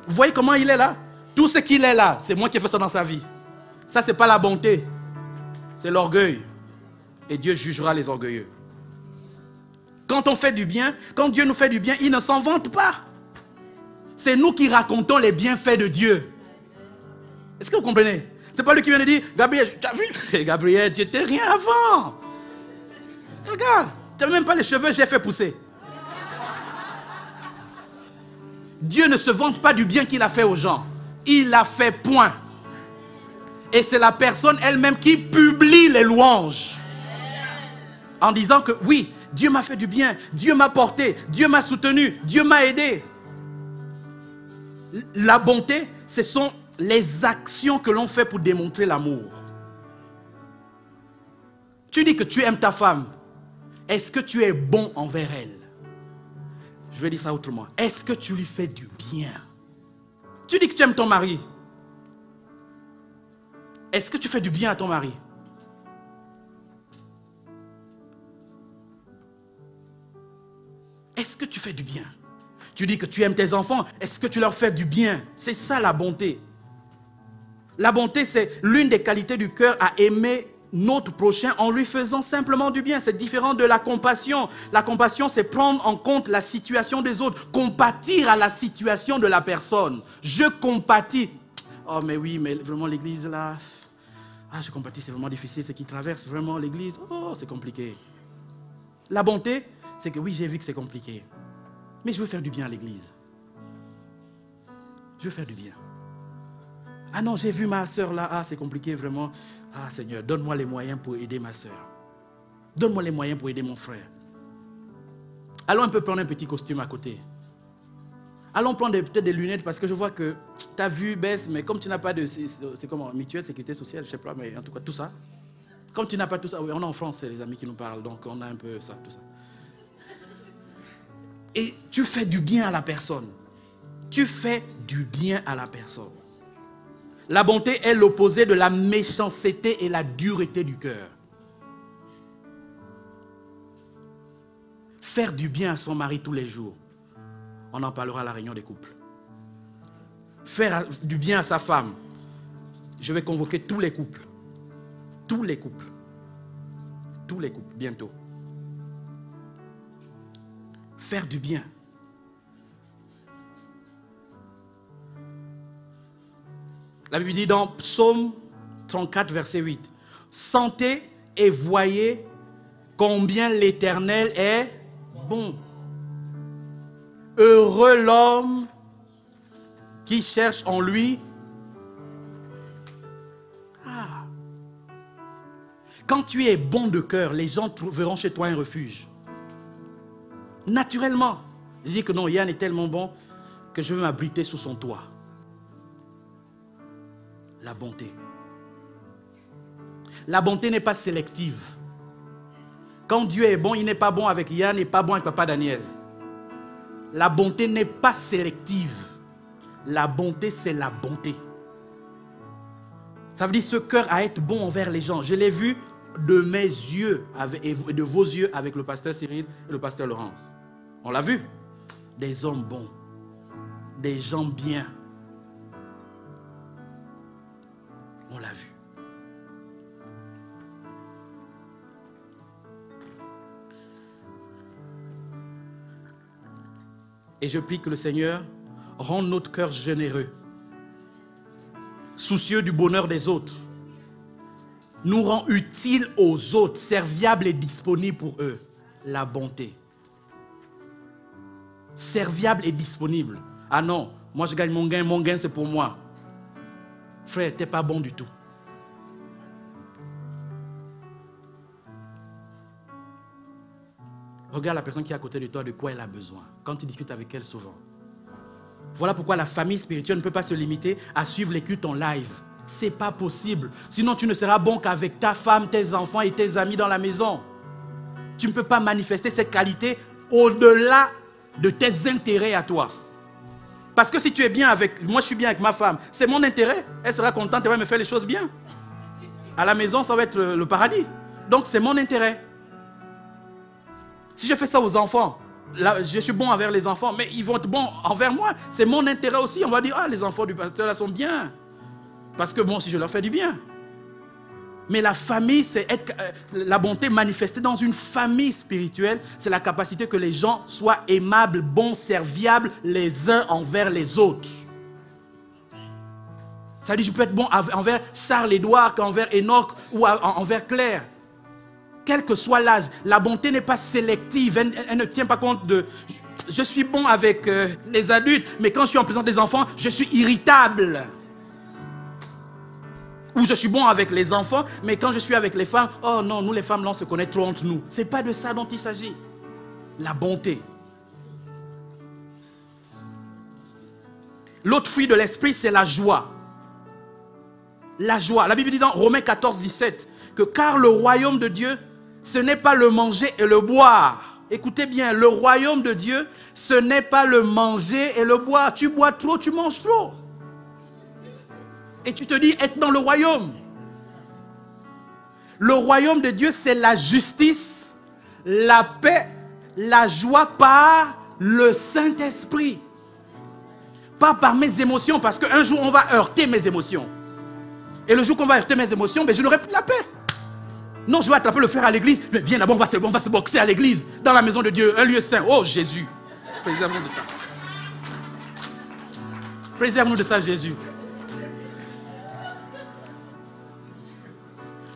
Vous voyez comment il est là? Tout ce qu'il est là, c'est moi qui ai fait ça dans sa vie. Ça, ce n'est pas la bonté. C'est l'orgueil. Et Dieu jugera les orgueilleux. Quand on fait du bien, quand Dieu nous fait du bien, il ne s'en vante pas. C'est nous qui racontons les bienfaits de Dieu. Est-ce que vous comprenez? C'est pas lui qui vient de dire, Gabriel, tu as vu? Gabriel, tu n'étais rien avant. Regarde, tu n'avais même pas les cheveux, j'ai fait pousser. Dieu ne se vante pas du bien qu'il a fait aux gens. Il a fait point. Et c'est la personne elle-même qui publie les louanges. En disant que oui, Dieu m'a fait du bien, Dieu m'a porté, Dieu m'a soutenu, Dieu m'a aidé. La bonté, ce sont les actions que l'on fait pour démontrer l'amour. Tu dis que tu aimes ta femme. Est-ce que tu es bon envers elle? Je vais dire ça autrement. Est-ce que tu lui fais du bien? Tu dis que tu aimes ton mari. Est-ce que tu fais du bien à ton mari? Est-ce que tu fais du bien? Tu dis que tu aimes tes enfants. Est-ce que tu leur fais du bien? C'est ça la bonté. La bonté, c'est l'une des qualités du cœur à aimer notre prochain en lui faisant simplement du bien. C'est différent de la compassion. La compassion, c'est prendre en compte la situation des autres, compatir à la situation de la personne. Je compatis. Oh mais oui, mais vraiment l'église là, je compatis, c'est vraiment difficile, ce qui traverse vraiment l'église, oh c'est compliqué. La bonté, c'est que oui, j'ai vu que c'est compliqué, mais je veux faire du bien à l'église. Je veux faire du bien. Ah non, j'ai vu ma soeur là, c'est compliqué vraiment. Ah Seigneur, donne-moi les moyens pour aider ma soeur. Donne-moi les moyens pour aider mon frère. Allons un peu prendre un petit costume à côté. Allons prendre peut-être des lunettes parce que je vois que ta vue baisse, mais comme tu n'as pas de... C'est comment? Mutuelle, sécurité sociale, je ne sais pas, mais en tout cas tout ça. Comme tu n'as pas tout ça, oui, on est en France, c'est les amis qui nous parlent, donc on a un peu ça, tout ça. Et tu fais du bien à la personne. Tu fais du bien à la personne. La bonté est l'opposé de la méchanceté et la dureté du cœur. Faire du bien à son mari tous les jours. On en parlera à la réunion des couples. Faire du bien à sa femme. Je vais convoquer tous les couples. Tous les couples. Tous les couples, bientôt. Faire du bien. La Bible dit dans Psaume 34, verset 8. Sentez et voyez combien l'Éternel est bon. Heureux l'homme qui cherche en lui. Quand tu es bon de cœur, les gens trouveront chez toi un refuge. Naturellement. Je dis que non, Yann est tellement bon que je veux m'abriter sous son toit. La bonté. La bonté n'est pas sélective. Quand Dieu est bon, il n'est pas bon avec Yann, il n'est pas bon avec Papa Daniel. La bonté n'est pas sélective. La bonté, c'est la bonté. Ça veut dire ce cœur à être bon envers les gens. Je l'ai vu de mes yeux et de vos yeux avec le pasteur Cyril et le pasteur Laurence. On l'a vu. Des hommes bons. Des gens bien. On l'a vu. Et je prie que le Seigneur rende notre cœur généreux, soucieux du bonheur des autres, nous rend utiles aux autres, serviables et disponibles pour eux. La bonté. Serviable et disponible. Ah non, moi je gagne mon gain c'est pour moi. Frère, tu n'es pas bon du tout. Regarde la personne qui est à côté de toi, de quoi elle a besoin. Quand tu discutes avec elle souvent. Voilà pourquoi la famille spirituelle ne peut pas se limiter à suivre les cultes en live. Ce n'est pas possible. Sinon, tu ne seras bon qu'avec ta femme, tes enfants et tes amis dans la maison. Tu ne peux pas manifester cette qualité au-delà de tes intérêts à toi. Parce que si tu es bien avec... Moi, je suis bien avec ma femme. C'est mon intérêt. Elle sera contente, elle va me faire les choses bien. À la maison, ça va être le paradis. Donc, c'est mon intérêt. Si je fais ça aux enfants, là, je suis bon envers les enfants, mais ils vont être bons envers moi. C'est mon intérêt aussi. On va dire, les enfants du pasteur là sont bien. Parce que bon, si je leur fais du bien. Mais la famille, c'est être, la bonté manifestée dans une famille spirituelle, c'est la capacité que les gens soient aimables, bons, serviables les uns envers les autres. Ça dit, je peux être bon envers Charles-Édouard qu'envers Enoch ou envers Claire. Quel que soit l'âge, la bonté n'est pas sélective, elle ne tient pas compte de... Je suis bon avec les adultes, mais quand je suis en présence des enfants, je suis irritable. Ou je suis bon avec les enfants, mais quand je suis avec les femmes, oh non, nous les femmes, là, on se connaît trop entre nous. Ce n'est pas de ça dont il s'agit. La bonté. L'autre fruit de l'esprit, c'est la joie. La joie. La Bible dit dans Romains 14, 17, que car le royaume de Dieu, ce n'est pas le manger et le boire. Écoutez bien, le royaume de Dieu, ce n'est pas le manger et le boire. Tu bois trop, tu manges trop. Et tu te dis être dans le royaume. Le royaume de Dieu, c'est la justice, la paix, la joie par le Saint-Esprit. Pas par mes émotions, parce qu'un jour, on va heurter mes émotions. Et le jour qu'on va heurter mes émotions, je n'aurai plus la paix. Non, je vais attraper le frère à l'église. Mais viens d'abord, on va se boxer à l'église, dans la maison de Dieu, un lieu saint. Oh Jésus, préserve-nous de ça. Préserve-nous de ça, Jésus.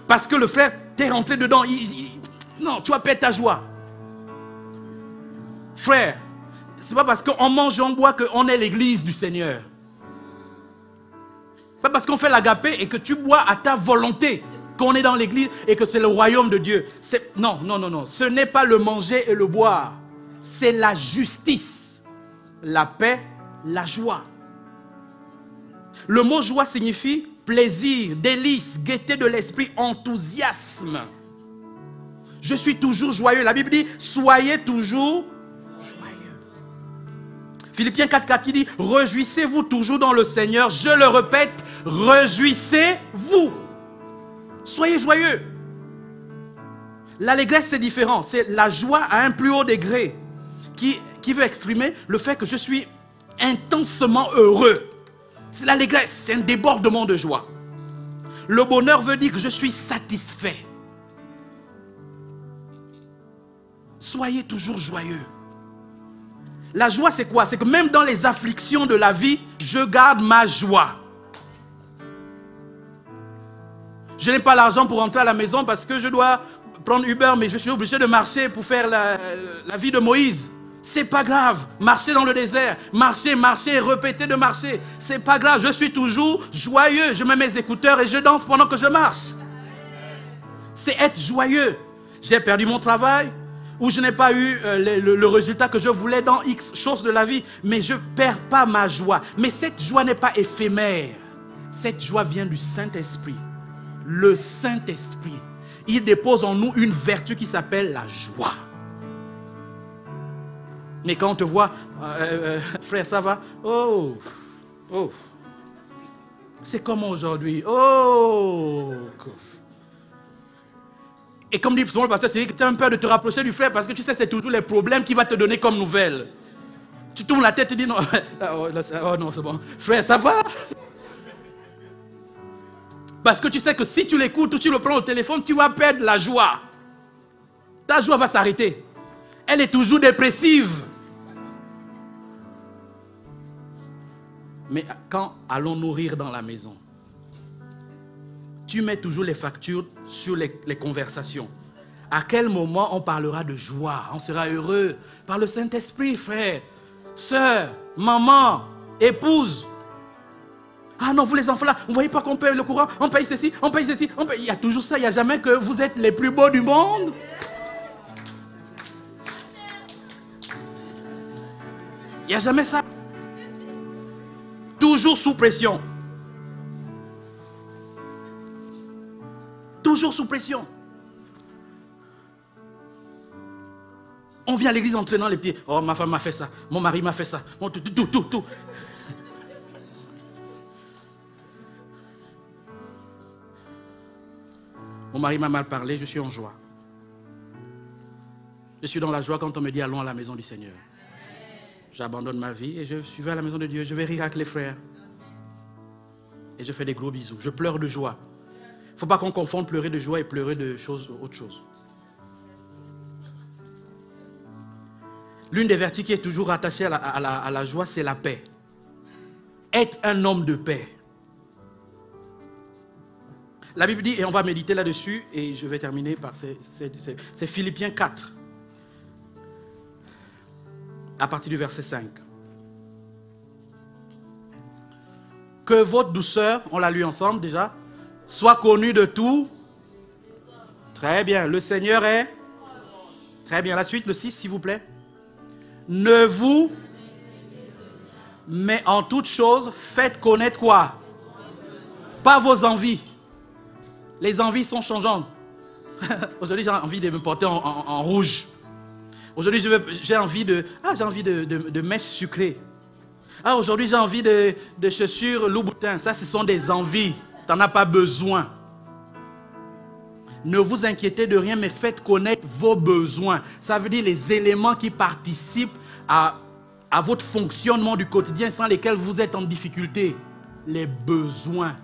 Parce que le frère, t'es rentré dedans. Non, tu vas perdre ta joie. Frère, c'est pas parce qu'on mange et on boit qu'on est l'église du Seigneur. Pas parce qu'on fait l'agapé et que tu bois à ta volonté qu'on est dans l'église et que c'est le royaume de Dieu. Non, non, non, non. Ce n'est pas le manger et le boire. C'est la justice, la paix, la joie. Le mot joie signifie plaisir, délice, gaieté de l'esprit, enthousiasme. Je suis toujours joyeux. La Bible dit, soyez toujours joyeux. Philippiens 4,4 qui dit, réjouissez-vous toujours dans le Seigneur. Je le répète, réjouissez-vous. Soyez joyeux. L'allégresse, c'est différent. C'est la joie à un plus haut degré qui veut exprimer le fait que je suis intensement heureux. C'est l'allégresse, c'est un débordement de joie. Le bonheur veut dire que je suis satisfait. Soyez toujours joyeux. La joie, c'est quoi? C'est que même dans les afflictions de la vie, je garde ma joie. Je n'ai pas l'argent pour rentrer à la maison parce que je dois prendre Uber, mais je suis obligé de marcher pour faire la vie de Moïse. C'est pas grave. Marcher dans le désert, marcher, répéter de marcher. C'est pas grave. Je suis toujours joyeux. Je mets mes écouteurs et je danse pendant que je marche. C'est être joyeux. J'ai perdu mon travail ou je n'ai pas eu le résultat que je voulais dans X choses de la vie, mais je ne perds pas ma joie. Mais cette joie n'est pas éphémère. Cette joie vient du Saint-Esprit. Le Saint-Esprit, il dépose en nous une vertu qui s'appelle la joie. Mais quand on te voit, frère, ça va? Oh, oh. C'est comment aujourd'hui? Oh. Et comme dit souvent le pasteur, c'est que tu as un peur de te rapprocher du frère parce que tu sais, c'est toujours les problèmes qu'il va te donner comme nouvelle. Tu tournes la tête et tu dis non. Oh non, c'est bon. Frère, ça va? Parce que tu sais que si tu l'écoutes ou tu le prends au téléphone, tu vas perdre la joie. Ta joie va s'arrêter. Elle est toujours dépressive. Mais quand allons nourrir dans la maison, tu mets toujours les factures sur les conversations. À quel moment on parlera de joie? On sera heureux par le Saint-Esprit, frère, sœur, maman, épouse. Ah non, vous les enfants là, vous ne voyez pas qu'on paye le courant, on paye ceci, on paye ceci, on paye... Il y a toujours ça, il n'y a jamais que vous êtes les plus beaux du monde. Il n'y a jamais ça. Toujours sous pression. Toujours sous pression. On vient à l'église en traînant les pieds. Oh, ma femme m'a fait ça, mon mari m'a fait ça, tout. Mon mari m'a mal parlé, je suis en joie. Je suis dans la joie quand on me dit allons à la maison du Seigneur. J'abandonne ma vie et je vais à la maison de Dieu. Je vais rire avec les frères. Et je fais des gros bisous. Je pleure de joie. Il ne faut pas qu'on confonde pleurer de joie et pleurer de autre chose. L'une des vertus qui est toujours attachée à la joie, c'est la paix. Être un homme de paix. La Bible dit, et on va méditer là-dessus, et je vais terminer par c'est Philippiens 4, à partir du verset 5. Que votre douceur, on l'a lu ensemble déjà, soit connue de tout. Très bien, le Seigneur est... Très bien, la suite, le 6, s'il vous plaît. Ne vous... Mais en toute chose, faites connaître quoi? Pas vos envies. Les envies sont changeantes. Aujourd'hui, j'ai envie de me porter en rouge. Aujourd'hui, j'ai envie de mèches sucrées. Ah, aujourd'hui, j'ai envie de chaussures Louboutin. Ça, ce sont des envies. Tu n'en as pas besoin. Ne vous inquiétez de rien, mais faites connaître vos besoins. Ça veut dire les éléments qui participent à votre fonctionnement du quotidien sans lesquels vous êtes en difficulté. Les besoins.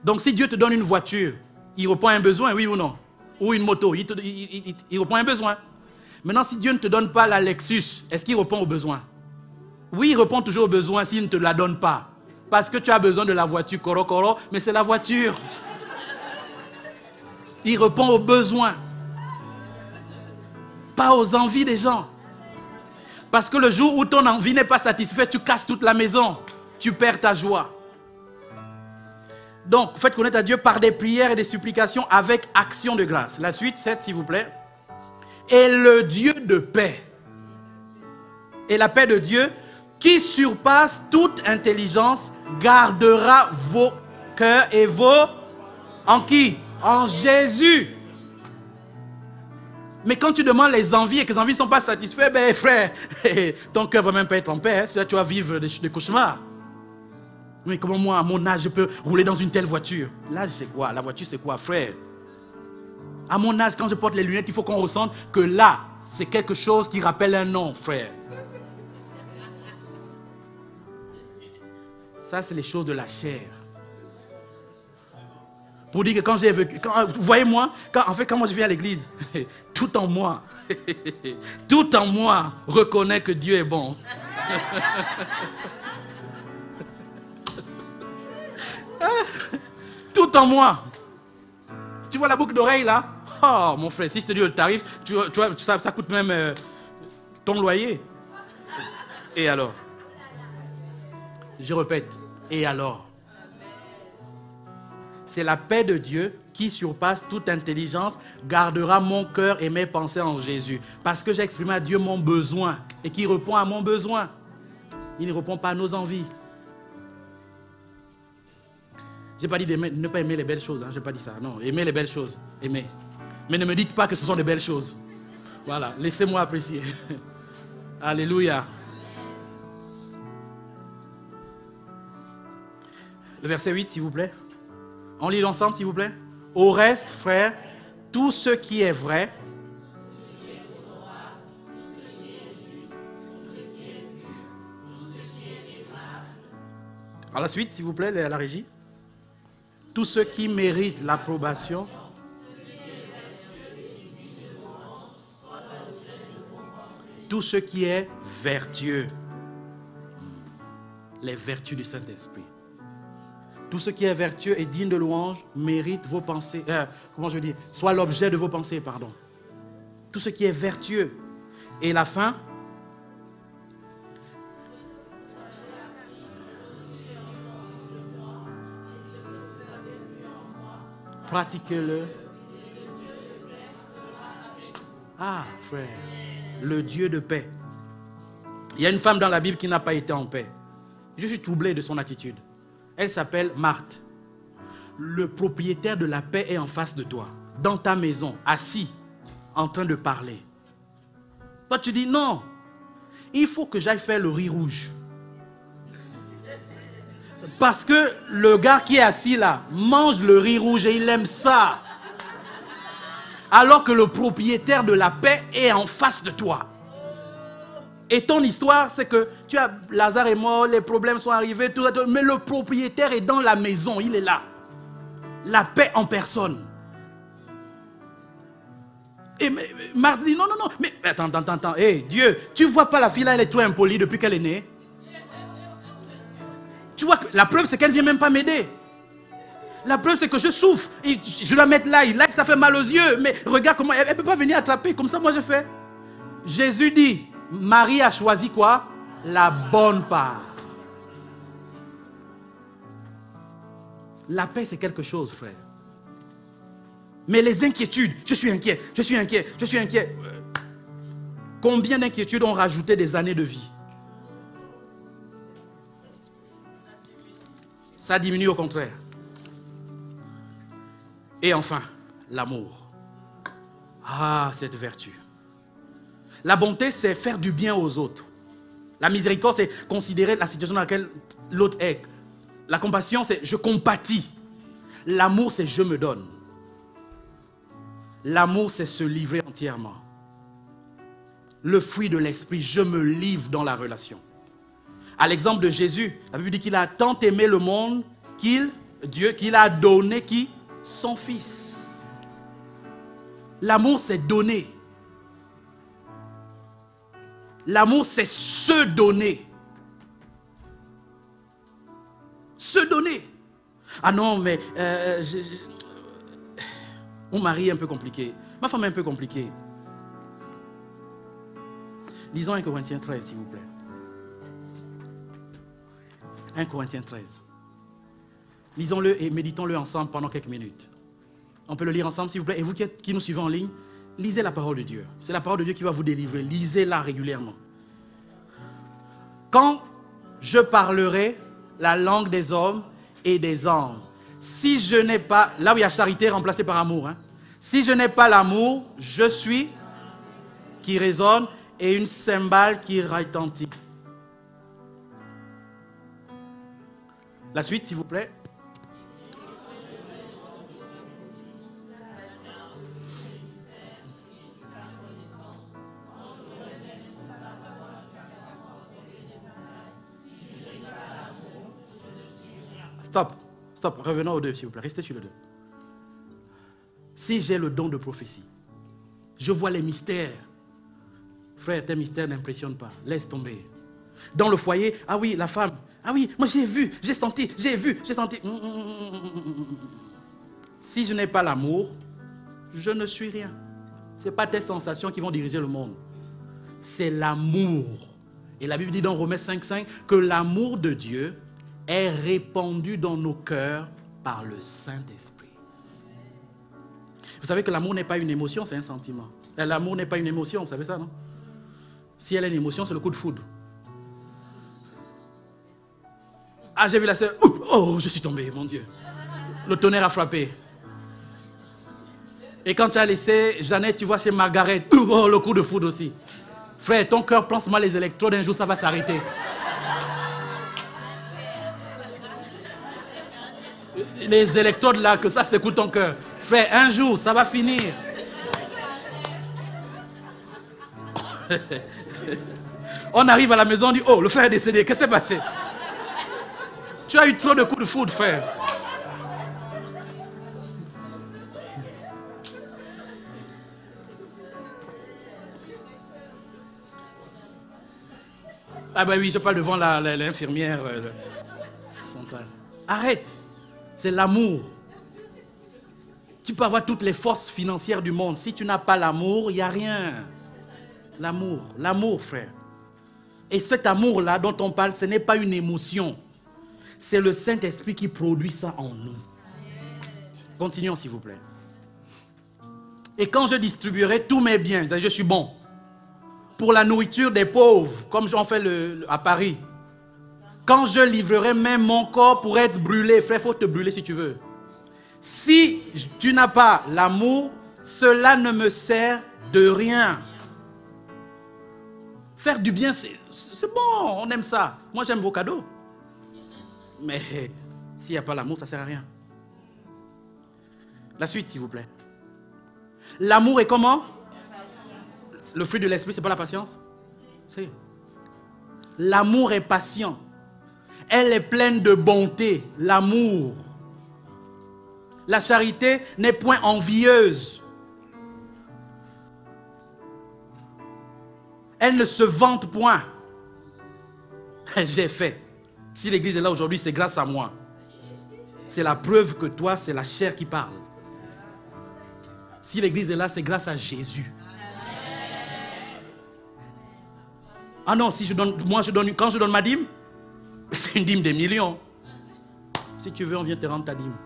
Donc si Dieu te donne une voiture, il répond à un besoin, oui ou non? Ou une moto, il répond à un besoin. Maintenant, si Dieu ne te donne pas la Lexus, est-ce qu'il répond aux besoins? Oui, il répond toujours aux besoins s'il ne te la donne pas. Parce que tu as besoin de la voiture, coro, mais c'est la voiture. Il répond aux besoins. Pas aux envies des gens. Parce que le jour où ton envie n'est pas satisfaite, tu casses toute la maison. Tu perds ta joie. Donc, faites connaître à Dieu par des prières et des supplications avec action de grâce. La suite, 7, s'il vous plaît. Et le Dieu de paix. Et la paix de Dieu, qui surpasse toute intelligence, gardera vos cœurs et vos... En qui? En Jésus. Mais quand tu demandes les envies et que les envies ne sont pas satisfaites, ben frère, ton cœur ne va même pas être en paix. Hein, tu vas vivre des cauchemars. Mais comment moi, à mon âge, je peux rouler dans une telle voiture? L'âge, c'est quoi? La voiture, c'est quoi, frère? À mon âge, quand je porte les lunettes, il faut qu'on ressente que là, c'est quelque chose qui rappelle un nom, frère. Ça, c'est les choses de la chair. Pour dire que quand j'ai vécu, vous voyez moi, quand moi je viens à l'église, tout en moi reconnaît que Dieu est bon. Tout en moi. Tu vois la boucle d'oreille là? Oh mon frère, si je te dis le tarif, tu vois, ça coûte même ton loyer. Et alors? Je répète, et alors? C'est la paix de Dieu qui surpasse toute intelligence, gardera mon cœur et mes pensées en Jésus. Parce que j'ai exprimé à Dieu mon besoin et qui répond à mon besoin. Il ne répond pas à nos envies. Je n'ai pas dit de ne pas aimer les belles choses. Hein. Je n'ai pas dit ça. Non, aimer les belles choses. Aimer. Mais ne me dites pas que ce sont des belles choses. Voilà, laissez-moi apprécier. Alléluia. Le verset 8, s'il vous plaît. On lit ensemble, s'il vous plaît. Au reste, frères, tout ce qui est vrai, à la suite, s'il vous plaît, la régie. Tout ce qui mérite l'approbation, tout ce qui est vertueux, les vertus du Saint-Esprit. Tout ce qui est vertueux et digne de louange mérite vos pensées, soit l'objet de vos pensées, pardon. Tout ce qui est vertueux. Et la fin? Pratiquez-le. Ah, frère, le Dieu de paix. Il y a une femme dans la Bible qui n'a pas été en paix. Je suis troublé de son attitude. Elle s'appelle Marthe. Le propriétaire de la paix est en face de toi, dans ta maison, assis, en train de parler. Toi, tu dis non, il faut que j'aille faire le riz rouge. Parce que le gars qui est assis là mange le riz rouge et il aime ça. Alors que le propriétaire de la paix est en face de toi. Et ton histoire, c'est que Lazare est mort, les problèmes sont arrivés, tout ça, mais le propriétaire est dans la maison, il est là. La paix en personne. Et Marthe dit, non, mais attends, hey, Dieu, tu vois pas la fille là, elle est trop impolie depuis qu'elle est née. Tu vois, la preuve c'est qu'elle ne vient même pas m'aider. La preuve c'est que je souffre, et je la mets là, ça fait mal aux yeux, mais regarde comment, elle ne peut pas venir attraper, comme ça moi je fais. Jésus dit, Marie a choisi quoi? La bonne part. La paix, c'est quelque chose, frère. Mais les inquiétudes, je suis inquiet. Combien d'inquiétudes ont rajouté des années de vie? Ça diminue au contraire. Et enfin, l'amour. Ah, cette vertu. La bonté, c'est faire du bien aux autres. La miséricorde, c'est considérer la situation dans laquelle l'autre est. La compassion, c'est je compatis. L'amour, c'est je me donne. L'amour, c'est se livrer entièrement. Le fruit de l'esprit, je me livre dans la relation. À l'exemple de Jésus, la Bible dit qu'il a tant aimé le monde qu'il Dieu qu'il a donné qui? Son Fils. L'amour, c'est donner. L'amour, c'est se donner. Se donner. Ah non, mais mon mari est un peu compliqué. Ma femme est un peu compliquée. Lisons 1 Corinthiens 13, s'il vous plaît. 1 Corinthiens 13. Lisons-le et méditons-le ensemble pendant quelques minutes. On peut le lire ensemble, s'il vous plaît. Et vous qui nous suivez en ligne, lisez la parole de Dieu. C'est la parole de Dieu qui va vous délivrer. Lisez-la régulièrement. Quand je parlerai la langue des hommes et des anges, si je n'ai pas... Là où il y a charité remplacée par amour. Si je n'ai pas l'amour, je suis qui résonne et une cymbale qui retentit. La suite, s'il vous plaît. Stop, revenons au 2, s'il vous plaît. Restez sur le 2. Si j'ai le don de prophétie, je vois les mystères. Frère, tes mystères n'impressionnent pas. Laisse tomber. Dans le foyer, ah oui, la femme. Ah oui, moi j'ai vu, j'ai senti, j'ai vu, j'ai senti. Si je n'ai pas l'amour, je ne suis rien. Ce n'est pas tes sensations qui vont diriger le monde. C'est l'amour. Et la Bible dit dans Romains 5,5 que l'amour de Dieu est répandu dans nos cœurs par le Saint-Esprit. Vous savez que l'amour n'est pas une émotion, c'est un sentiment. L'amour n'est pas une émotion, vous savez ça, non? Si elle est une émotion, c'est le coup de foudre. Ah, j'ai vu la sœur. Oh, je suis tombé, mon Dieu. Le tonnerre a frappé. Et quand tu as laissé Jeannette, tu vois chez Margaret, oh, le coup de foudre aussi. Frère, ton cœur pense mal les électrodes, un jour ça va s'arrêter. Les électrodes là, que ça secoue ton cœur. Frère, un jour, ça va finir. On arrive à la maison, on dit, oh, le frère est décédé, qu'est-ce qui s'est passé? Tu as eu trop de coups de foudre, frère. Ah ben oui, je parle devant l'infirmière centrale. Arrête. C'est l'amour. Tu peux avoir toutes les forces financières du monde. Si tu n'as pas l'amour, il n'y a rien. L'amour, frère. Et cet amour-là dont on parle, ce n'est pas une émotion. C'est le Saint-Esprit qui produit ça en nous. Continuons, s'il vous plaît. Et quand je distribuerai tous mes biens, je suis bon, pour la nourriture des pauvres, comme j'en fais à Paris, quand je livrerai même mon corps pour être brûlé, frère, il faut te brûler si tu veux. Si tu n'as pas l'amour, cela ne me sert de rien. Faire du bien, c'est bon, on aime ça. Moi, j'aime vos cadeaux. Mais s'il n'y a pas l'amour, ça ne sert à rien. La suite, s'il vous plaît. L'amour est comment? Le fruit de l'esprit, ce n'est pas la patience? Si. L'amour est patient. Elle est pleine de bonté, l'amour. La charité n'est point envieuse. Elle ne se vante point. J'ai fait. Si l'église est là aujourd'hui, c'est grâce à moi. C'est la preuve que toi, c'est la chair qui parle. Si l'église est là, c'est grâce à Jésus. Ah non, si je donne, quand je donne ma dîme, c'est une dîme des millions. Si tu veux, on vient te rendre ta dîme.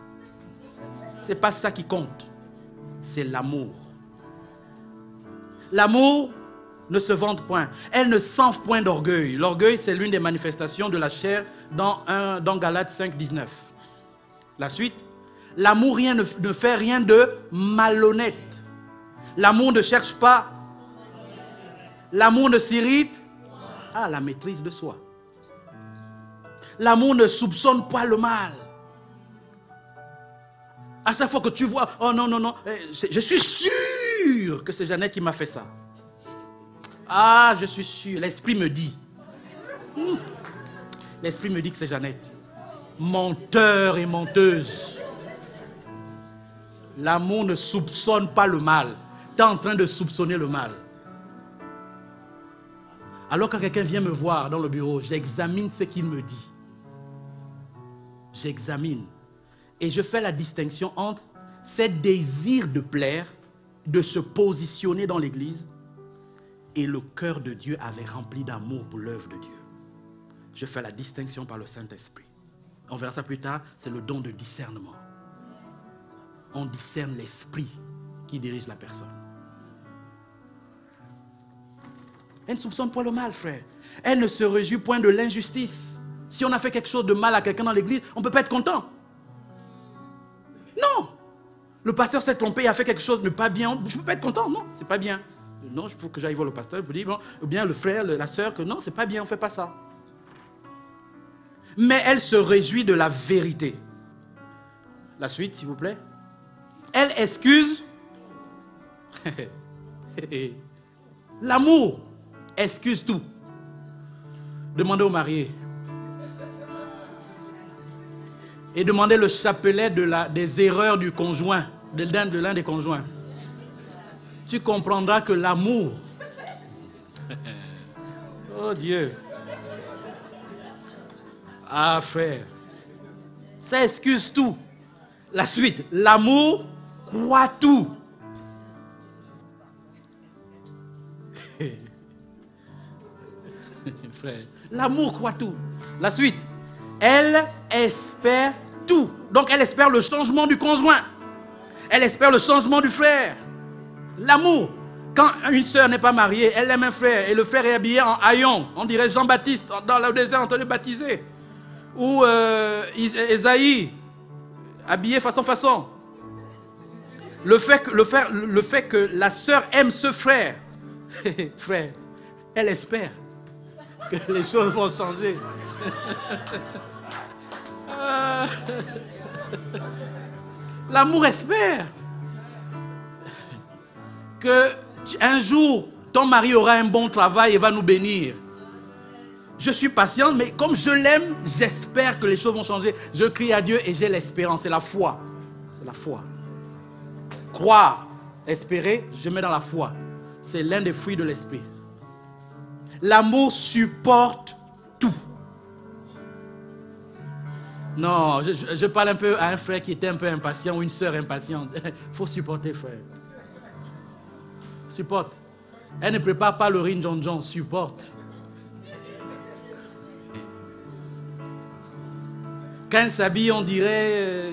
Ce n'est pas ça qui compte. C'est l'amour. L'amour ne se vante point. Elle ne s'enfle point d'orgueil. L'orgueil, c'est l'une des manifestations de la chair dans Galates 5, 19. La suite. L'amour ne fait rien de malhonnête. L'amour ne cherche pas. L'amour ne s'irrite. Ah, la maîtrise de soi. L'amour ne soupçonne pas le mal. À chaque fois que tu vois, oh non, non, non, je suis sûr que c'est Jeannette qui m'a fait ça. Ah, je suis sûr, l'esprit me dit. L'esprit me dit que c'est Jeannette. Menteur et menteuse. L'amour ne soupçonne pas le mal. Tu es en train de soupçonner le mal. Alors quand quelqu'un vient me voir dans le bureau, j'examine ce qu'il me dit. J'examine. Et je fais la distinction entre ce désir de plaire, de se positionner dans l'église, et le cœur de Dieu avait rempli d'amour pour l'œuvre de Dieu. Je fais la distinction par le Saint-Esprit. On verra ça plus tard, c'est le don de discernement. On discerne l'esprit qui dirige la personne. Elle ne soupçonne point le mal, frère. Elle ne se réjouit point de l'injustice. Si on a fait quelque chose de mal à quelqu'un dans l'église, on ne peut pas être content. Non. Le pasteur s'est trompé, il a fait quelque chose de pas bien. Je ne peux pas être content. Non, c'est pas bien. Non, il faut que j'aille voir le pasteur. Pour dire, bon, ou bien le frère, la sœur, que non, c'est pas bien, on ne fait pas ça. Mais elle se réjouit de la vérité. La suite, s'il vous plaît. Elle excuse. L'amour excuse tout. Demandez au marié. Et demandez le chapelet des erreurs du conjoint, de l'un des conjoints. Tu comprendras que l'amour, oh Dieu, ah frère, ça excuse tout. La suite, l'amour croit tout. Frère, l'amour croit tout. La suite, elle espère tout. Donc elle espère le changement du conjoint. Elle espère le changement du frère. L'amour. Quand une sœur n'est pas mariée, elle aime un frère et le frère est habillé en haillon. On dirait Jean-Baptiste dans le désert en train de baptiser. Ou Esaïe, habillé façon. Le fait que la sœur aime ce frère, frère, elle espère que les choses vont changer. L'amour espère que un jour ton mari aura un bon travail et va nous bénir. Je suis patiente, mais comme je l'aime, j'espère que les choses vont changer. Je crie à Dieu et j'ai l'espérance. C'est la foi. C'est la foi. Croire, espérer, je mets dans la foi. C'est l'un des fruits de l'esprit. L'amour supporte tout. Non, je parle un peu à un frère qui était un peu impatient ou une sœur impatiente. Il faut supporter, frère. Supporte. Elle ne prépare pas le riz John, supporte. Quand elle s'habille, on dirait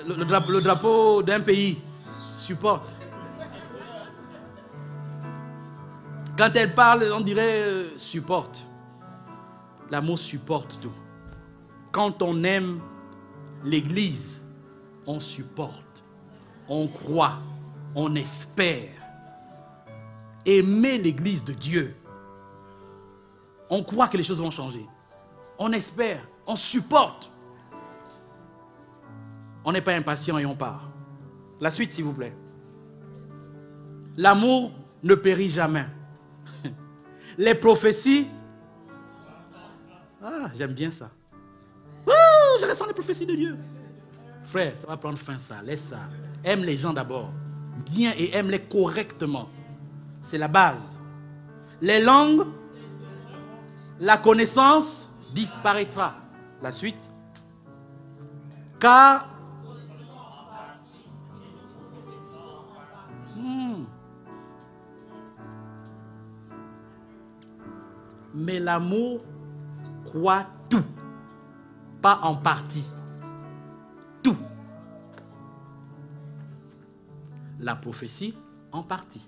le drapeau d'un pays. Supporte. Quand elle parle, on dirait supporte. L'amour supporte tout. Quand on aime l'église, on supporte, on croit, on espère. Aimer l'église de Dieu, on croit que les choses vont changer. On espère, on supporte. On n'est pas impatient et on part. La suite, s'il vous plaît. L'amour ne périt jamais. Les prophéties. Ah, j'aime bien ça. Je ressens les prophéties de Dieu. Frère, ça va prendre fin ça. Laisse ça. Aime les gens d'abord. Bien et aime-les correctement. C'est la base. Les langues, la connaissance disparaîtra. La suite. Car mais l'amour croit tout. Pas en partie. Tout. La prophétie, en partie.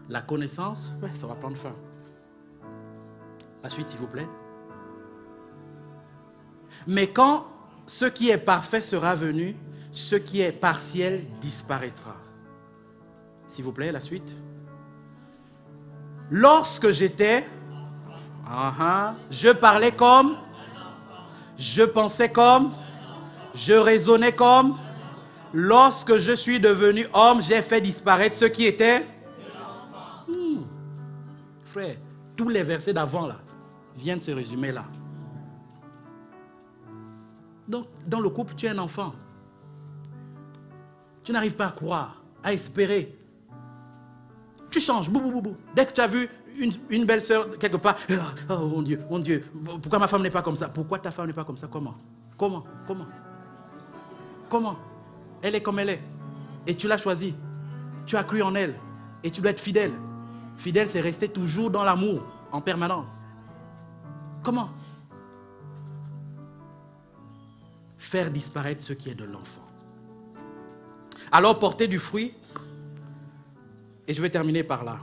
La connaissance, ouais, ça va prendre fin. La suite, s'il vous plaît. Mais quand ce qui est parfait sera venu, ce qui est partiel disparaîtra. S'il vous plaît, la suite. Lorsque j'étais, je parlais comme, je pensais comme, je raisonnais comme. Lorsque je suis devenu homme, j'ai fait disparaître ce qui était. Frère, tous les versets d'avant là viennent se résumer là. Donc, dans le couple, tu es un enfant. Tu n'arrives pas à croire, à espérer. Tu changes, bou, bou, bou, bou. Dès que tu as vu une belle sœur quelque part, oh mon Dieu, pourquoi ma femme n'est pas comme ça? Pourquoi ta femme n'est pas comme ça? Comment? Elle est comme elle est. Et tu l'as choisie. Tu as cru en elle. Et tu dois être fidèle. Fidèle, c'est rester toujours dans l'amour, en permanence. Comment? Faire disparaître ce qui est de l'enfant. Alors porter du fruit, et je vais terminer par là,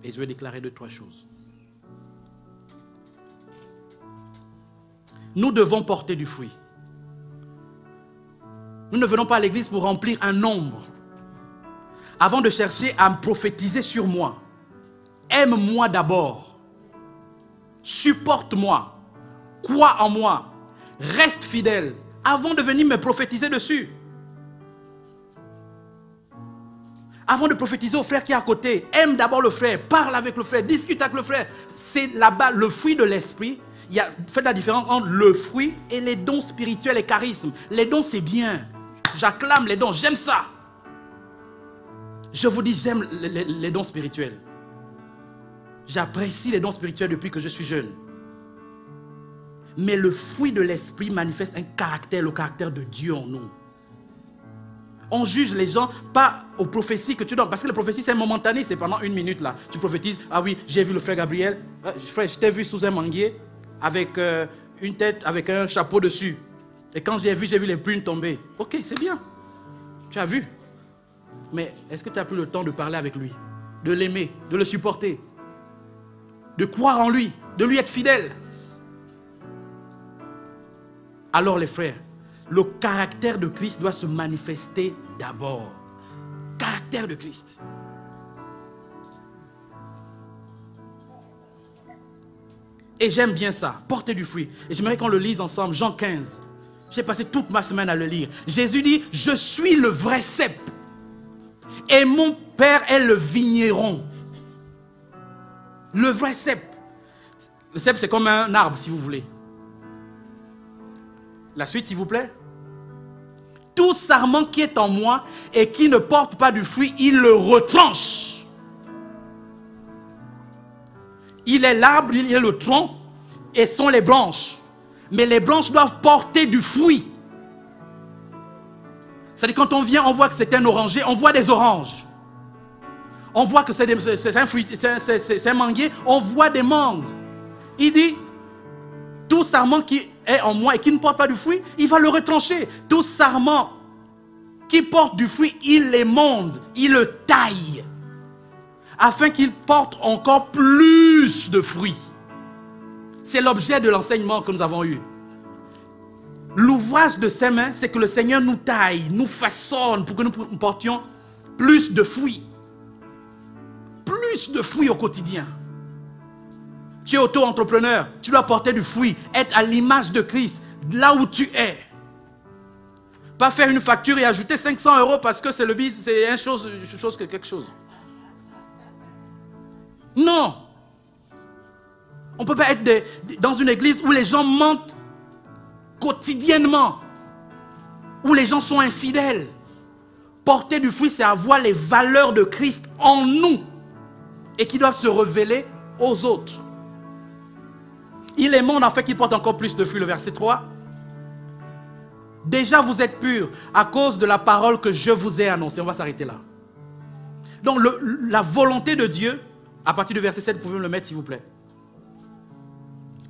et je vais déclarer 2-3 choses. Nous devons porter du fruit. Nous ne venons pas à l'église pour remplir un nombre. Avant de chercher à me prophétiser sur moi, aime-moi d'abord. Supporte-moi. Crois en moi. Reste fidèle avant de venir me prophétiser dessus. Avant de prophétiser au frère qui est à côté, aime d'abord le frère, parle avec le frère, discute avec le frère. C'est là-bas le fruit de l'esprit. Faites la différence entre le fruit et les dons spirituels et charismes. Les dons, c'est bien. J'acclame les dons, j'aime ça. Je vous dis, j'aime les dons spirituels. J'apprécie les dons spirituels depuis que je suis jeune. Mais le fruit de l'esprit manifeste un caractère, le caractère de Dieu en nous. On juge les gens pas aux prophéties que tu donnes. Parce que les prophéties, c'est momentané, c'est pendant 1 minute là. Tu prophétises, ah oui, j'ai vu le frère Gabriel. Frère, je t'ai vu sous un manguier avec une tête, avec un chapeau dessus. Et quand j'ai vu les plumes tomber. Ok, c'est bien. Tu as vu. Mais est-ce que tu as pris le temps de parler avec lui? De l'aimer, de le supporter? De croire en lui, de lui être fidèle? Alors les frères, le caractère de Christ doit se manifester d'abord. Caractère de Christ. Et j'aime bien ça, porter du fruit. Et j'aimerais qu'on le lise ensemble, Jean 15. J'ai passé toute ma semaine à le lire. Jésus dit, je suis le vrai cep. Et mon Père est le vigneron. Le vrai cep. Le cep, c'est comme un arbre, si vous voulez. La suite, s'il vous plaît. Tout sarment qui est en moi et qui ne porte pas du fruit, il le retranche. Il est l'arbre, il est le tronc et sont les branches. Mais les branches doivent porter du fruit. C'est-à-dire quand on vient, on voit que c'est un oranger, on voit des oranges. On voit que c'est un fruit, c'est un manguier, on voit des mangues. Il dit, tout sarment qui est en moi et qui ne porte pas du fruit, il va le retrancher. Tout sarment qui porte du fruit, il l'émonde, il le taille, afin qu'il porte encore plus de fruits. C'est l'objet de l'enseignement que nous avons eu. L'ouvrage de ses mains, c'est que le Seigneur nous taille, nous façonne pour que nous portions plus de fruits. Plus de fruits au quotidien. Tu es auto-entrepreneur, tu dois porter du fruit, être à l'image de Christ, là où tu es. Pas faire une facture et ajouter 500 € parce que c'est le bis, c'est quelque chose. Non. On ne peut pas être dans une église où les gens mentent quotidiennement, où les gens sont infidèles. Porter du fruit, c'est avoir les valeurs de Christ en nous et qui doivent se révéler aux autres. Il est monde en fait qu'il porte encore plus de fruits, le verset 3. Déjà vous êtes purs à cause de la parole que je vous ai annoncée. On va s'arrêter là. Donc la volonté de Dieu, à partir du verset 7, vous pouvez me le mettre s'il vous plaît.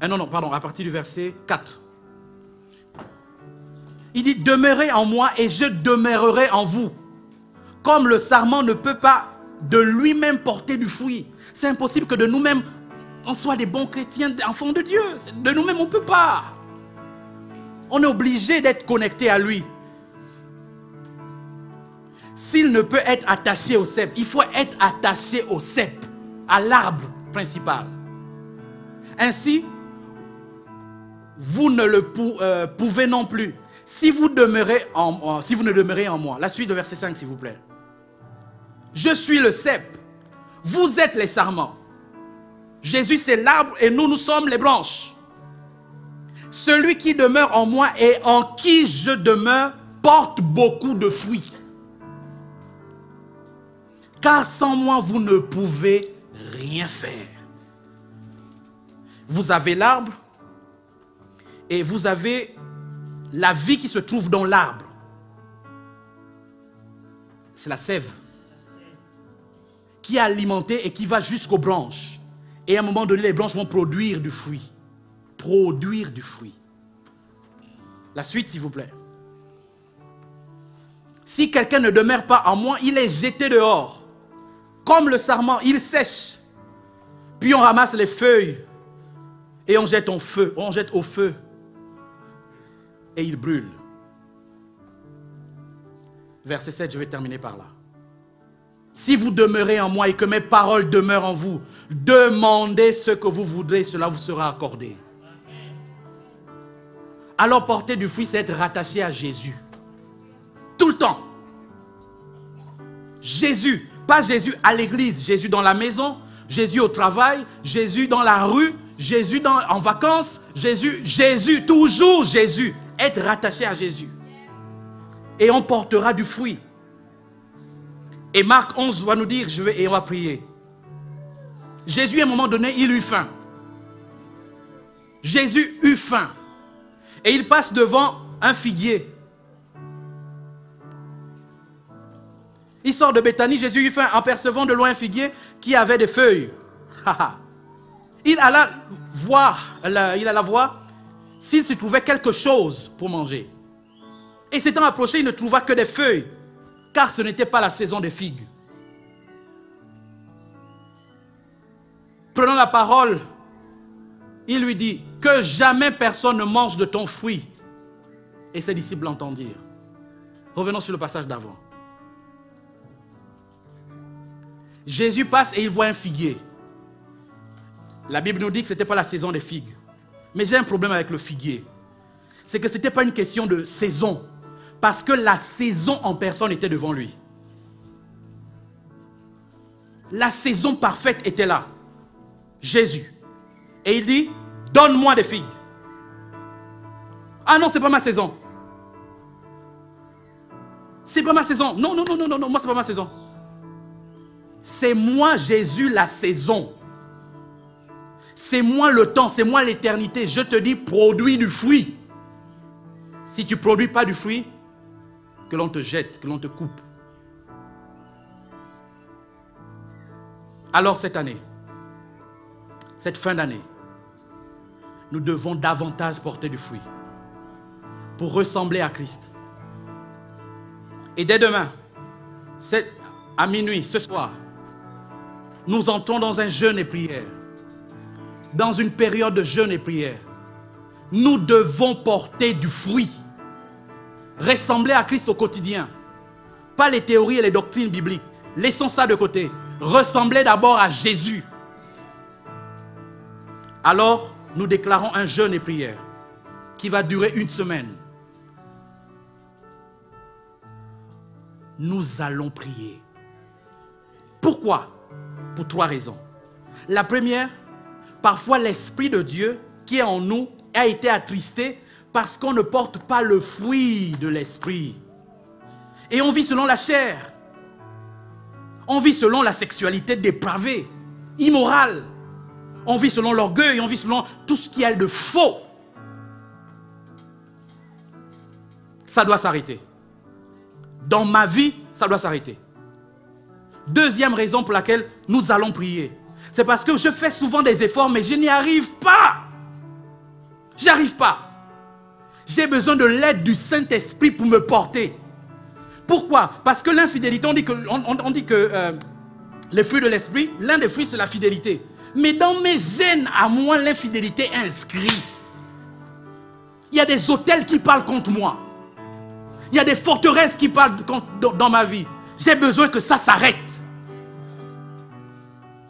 À partir du verset 4. Il dit, demeurez en moi et je demeurerai en vous. Comme le sarment ne peut pas de lui-même porter du fruit. C'est impossible que de nous-mêmes, on soit des bons chrétiens, enfants de Dieu. De nous-mêmes, on ne peut pas. On est obligé d'être connecté à lui. S'il ne peut être attaché au cep, il faut être attaché au cep, à l'arbre principal. Ainsi, vous ne le pouvez non plus. Si vous ne demeurez en moi. La suite de verset 5, s'il vous plaît. Je suis le cep. Vous êtes les sarments. Jésus, c'est l'arbre et nous sommes les branches. Celui qui demeure en moi et en qui je demeure porte beaucoup de fruits. Car sans moi, vous ne pouvez rien faire. Vous avez l'arbre et vous avez la vie qui se trouve dans l'arbre. C'est la sève qui est alimentée et qui va jusqu'aux branches. Et à un moment donné, les branches vont produire du fruit. Produire du fruit. La suite, s'il vous plaît. Si quelqu'un ne demeure pas en moi, il est jeté dehors. Comme le sarment, il sèche. Puis on ramasse les feuilles et on jette au feu. Et il brûle. Verset 7, je vais terminer par là. Si vous demeurez en moi et que mes paroles demeurent en vous, demandez ce que vous voudrez, cela vous sera accordé. Alors porter du fruit, c'est être rattaché à Jésus. Tout le temps. Jésus, pas Jésus à l'église, Jésus dans la maison, Jésus au travail, Jésus dans la rue, Jésus en vacances, Jésus, toujours Jésus. Être rattaché à Jésus. Et on portera du fruit. Et Marc 11 va nous dire, et on va prier. Jésus, à un moment donné, il eut faim. Jésus eut faim. Et il passe devant un figuier. Il sort de Béthanie, Jésus eut faim en percevant de loin un figuier qui avait des feuilles. Il alla voir s'il se trouvait quelque chose pour manger. Et s'étant approché, il ne trouva que des feuilles, car ce n'était pas la saison des figues. Prenant la parole, il lui dit, que jamais personne ne mange de ton fruit. Et ses disciples l'entendirent. Revenons sur le passage d'avant. Jésus passe et il voit un figuier. La Bible nous dit que ce n'était pas la saison des figues. Mais j'ai un problème avec le figuier. C'est que ce n'était pas une question de saison. Parce que la saison en personne était devant lui. La saison parfaite était là. Jésus. Et il dit, donne-moi des figues. Ah non, c'est pas ma saison. C'est pas ma saison. Non, moi c'est pas ma saison. C'est moi, Jésus, la saison. C'est moi le temps, c'est moi l'éternité. Je te dis, produis du fruit. Si tu ne produis pas du fruit, que l'on te jette, que l'on te coupe. Alors cette année, cette fin d'année, nous devons davantage porter du fruit pour ressembler à Christ. Et dès demain, à minuit, ce soir, nous entrons dans un jeûne et prière. Dans une période de jeûne et prière. Nous devons porter du fruit. Ressembler à Christ au quotidien. Pas les théories et les doctrines bibliques. Laissons ça de côté. Ressembler d'abord à Jésus. Alors, nous déclarons un jeûne et prière qui va durer 1 semaine. Nous allons prier. Pourquoi? Pour 3 raisons. La première, parfois l'Esprit de Dieu qui est en nous a été attristé parce qu'on ne porte pas le fruit de l'Esprit. Et on vit selon la chair. On vit selon la sexualité dépravée, immorale. On vit selon l'orgueil, on vit selon tout ce qui est de faux. Ça doit s'arrêter. Dans ma vie, ça doit s'arrêter. Deuxième raison pour laquelle nous allons prier. C'est parce que je fais souvent des efforts, mais je n'y arrive pas. J'arrive pas. J'ai besoin de l'aide du Saint-Esprit pour me porter. Pourquoi? Parce que l'infidélité, on dit que les fruits de l'esprit, l'un des fruits c'est la fidélité. Mais dans mes gènes, à moi, l'infidélité est inscrite. Il y a des autels qui parlent contre moi. Il y a des forteresses qui parlent dans ma vie. J'ai besoin que ça s'arrête.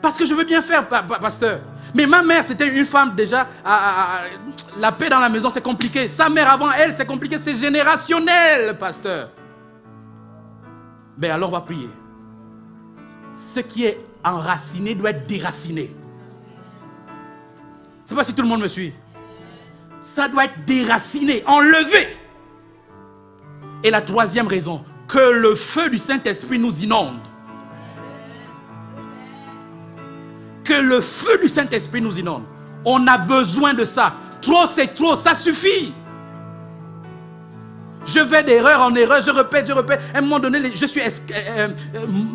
Parce que je veux bien faire, pasteur. Mais ma mère, c'était une femme déjà, la paix dans la maison, c'est compliqué. Sa mère avant elle, c'est compliqué, c'est générationnel, pasteur. Ben alors on va prier. Ce qui est enraciné doit être déraciné. Je ne sais pas si tout le monde me suit. Ça doit être déraciné, enlevé. Et la troisième raison, que le feu du Saint-Esprit nous inonde. Que le feu du Saint-Esprit nous inonde. On a besoin de ça. Trop, c'est trop, ça suffit. Je vais d'erreur en erreur, je répète. À un moment donné, je suis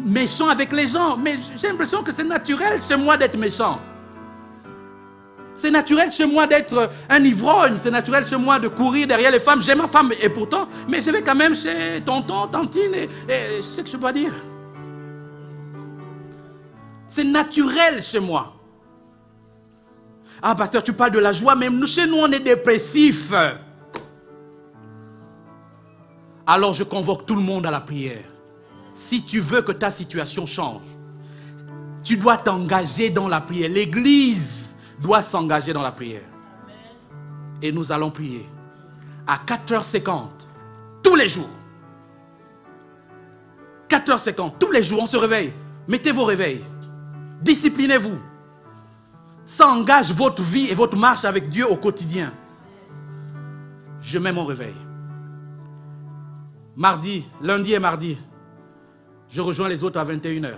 méchant avec les gens. Mais j'ai l'impression que c'est naturel chez moi d'être méchant. C'est naturel chez moi d'être un ivrogne. C'est naturel chez moi de courir derrière les femmes. J'aime ma femme et pourtant, mais je vais quand même chez tonton, tantine et je sais que je ne peux pas dire. C'est naturel chez moi. Ah, pasteur, tu parles de la joie, mais chez nous, on est dépressif. Alors, je convoque tout le monde à la prière. Si tu veux que ta situation change, tu dois t'engager dans la prière. L'Église doit s'engager dans la prière. Et nous allons prier à 4h50, tous les jours. 4h50, tous les jours, on se réveille. Mettez vos réveils. Disciplinez-vous. Ça engage votre vie et votre marche avec Dieu au quotidien. Je mets mon réveil. Mardi, lundi et mardi, je rejoins les autres à 21h.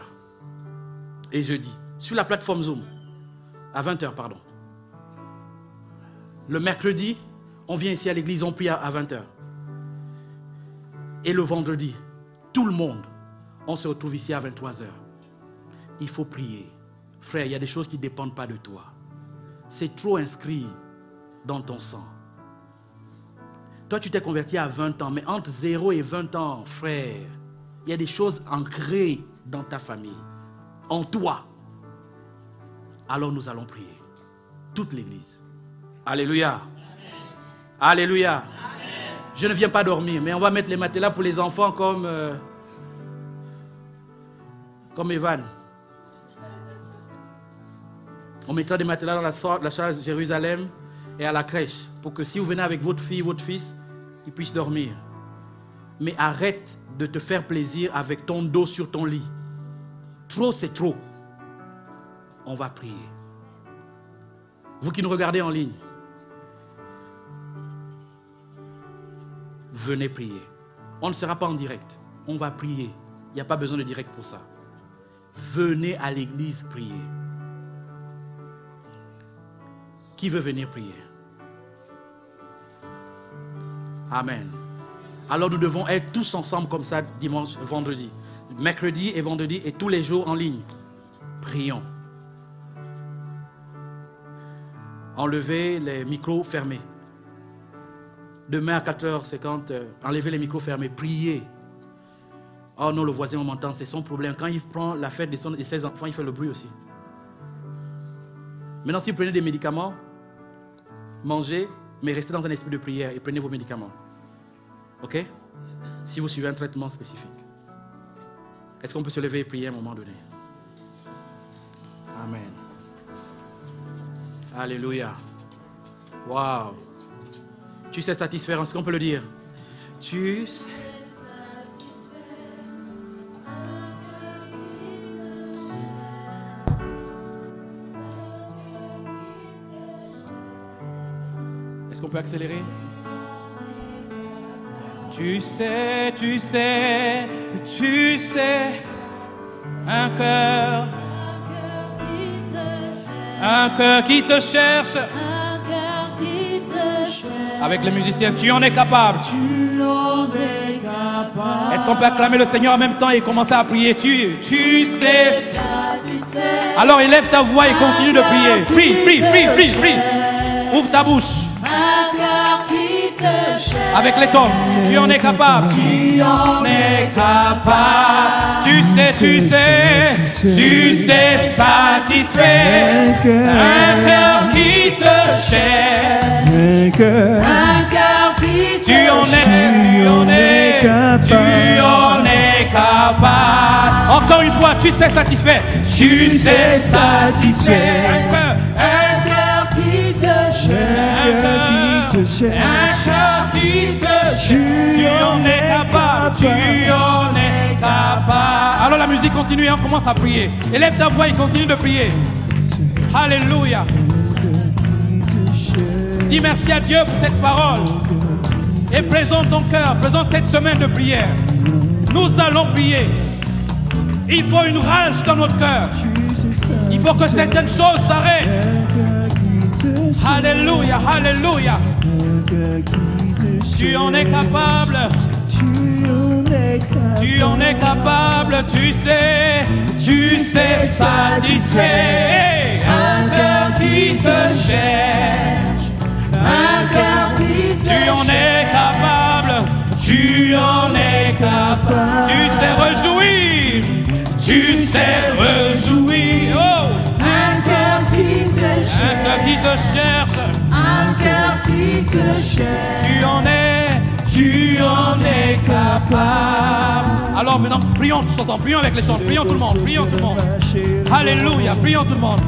Et jeudi, sur la plateforme Zoom, à 20h, pardon. Le mercredi, on vient ici à l'église, on prie à 20h. Et le vendredi, tout le monde, on se retrouve ici à 23h. Il faut prier. Frère, il y a des choses qui ne dépendent pas de toi. C'est trop inscrit dans ton sang. Toi, tu t'es converti à 20 ans, mais entre 0 et 20 ans, frère, il y a des choses ancrées dans ta famille, en toi. Alors nous allons prier. Toute l'église. Alléluia. Amen. Alléluia. Amen. Je ne viens pas dormir, mais on va mettre les matelas pour les enfants comme Evan. On mettra des matelas dans la chambre de Jérusalem et à la crèche pour que si vous venez avec votre fille, votre fils, ils puissent dormir. Mais arrête de te faire plaisir avec ton dos sur ton lit. Trop, c'est trop. On va prier. Vous qui nous regardez en ligne, venez prier. On ne sera pas en direct. On va prier. Il n'y a pas besoin de direct pour ça. Venez à l'église prier. Qui veut venir prier? Amen. Alors nous devons être tous ensemble comme ça dimanche, vendredi. Mercredi et vendredi et tous les jours en ligne. Prions. Enlevez les micros fermés. Demain à 4h50, enlevez les micros fermés. Priez. Oh non, le voisin m'entend, c'est son problème. Quand il prend la fête de ses enfants, il fait le bruit aussi. Maintenant, si vous prenez des médicaments, mangez, mais restez dans un esprit de prière et prenez vos médicaments. Ok? Si vous suivez un traitement spécifique. Est-ce qu'on peut se lever et prier à un moment donné? Amen. Alléluia. Waouh. Tu sais satisfaire, est-ce qu'on peut le dire? Tu sais. Est-ce qu'on peut accélérer? Tu sais, tu sais, tu sais, un cœur qui te cherche, avec les musiciens, tu en es capable. Est-ce qu'on peut acclamer le Seigneur en même temps et commencer à prier? Tu sais. Alors élève ta voix et continue de prier. Prie. Ouvre ta bouche. Avec les tons, tu en es capable. Tu en es capable. Tu sais satisfaire un cœur qui te cherche. Un cœur qui te cherche. Tu en es capable. Encore une fois, tu sais satisfaire. Tu sais satisfaire un cœur qui te cherche. Un cœur qui te cherche. Tu en es capable. Tu en es capable. Alors la musique continue et on commence à prier. Élève ta voix et continue de prier. Alléluia. Dis merci à Dieu pour cette parole. Et présente ton cœur, présente cette semaine de prière. Nous allons prier. Il faut une rage dans notre cœur. Il faut que certaines choses s'arrêtent. Alléluia, alléluia. Tu en es capable. Tu en es capable, tu sais satisfaire un cœur qui te cherche, un cœur qui te cherche. Tu en es capable, tu en es capable. Tu sais réjouir, tu sais réjouir. Oh. Un cœur qui te cherche, un cœur qui te cherche, un cœur qui te cherche. Tu en es capable. Alors maintenant, prions tous ensemble, prions avec les chants, prions tout le monde, prions tout le monde. Alléluia, prions tout le monde.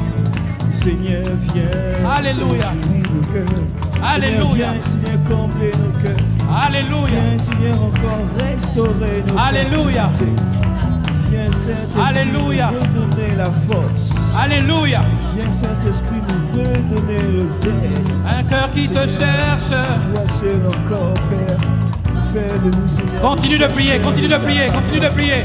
Seigneur, viens. Alléluia. Alléluia. Seigneur, combler nos cœurs. Alléluia. Viens, Seigneur, encore restaurer nos cœurs. Alléluia. Viens, Saint-Esprit, Alléluia. nous redonner la force. Alléluia. Viens, Saint-Esprit, nous redonner le zèle. Un cœur qui te cherche. Toi seul encore, Père. Fais de nous, Seigneur. Continue de prier, continue de prier, continue de prier.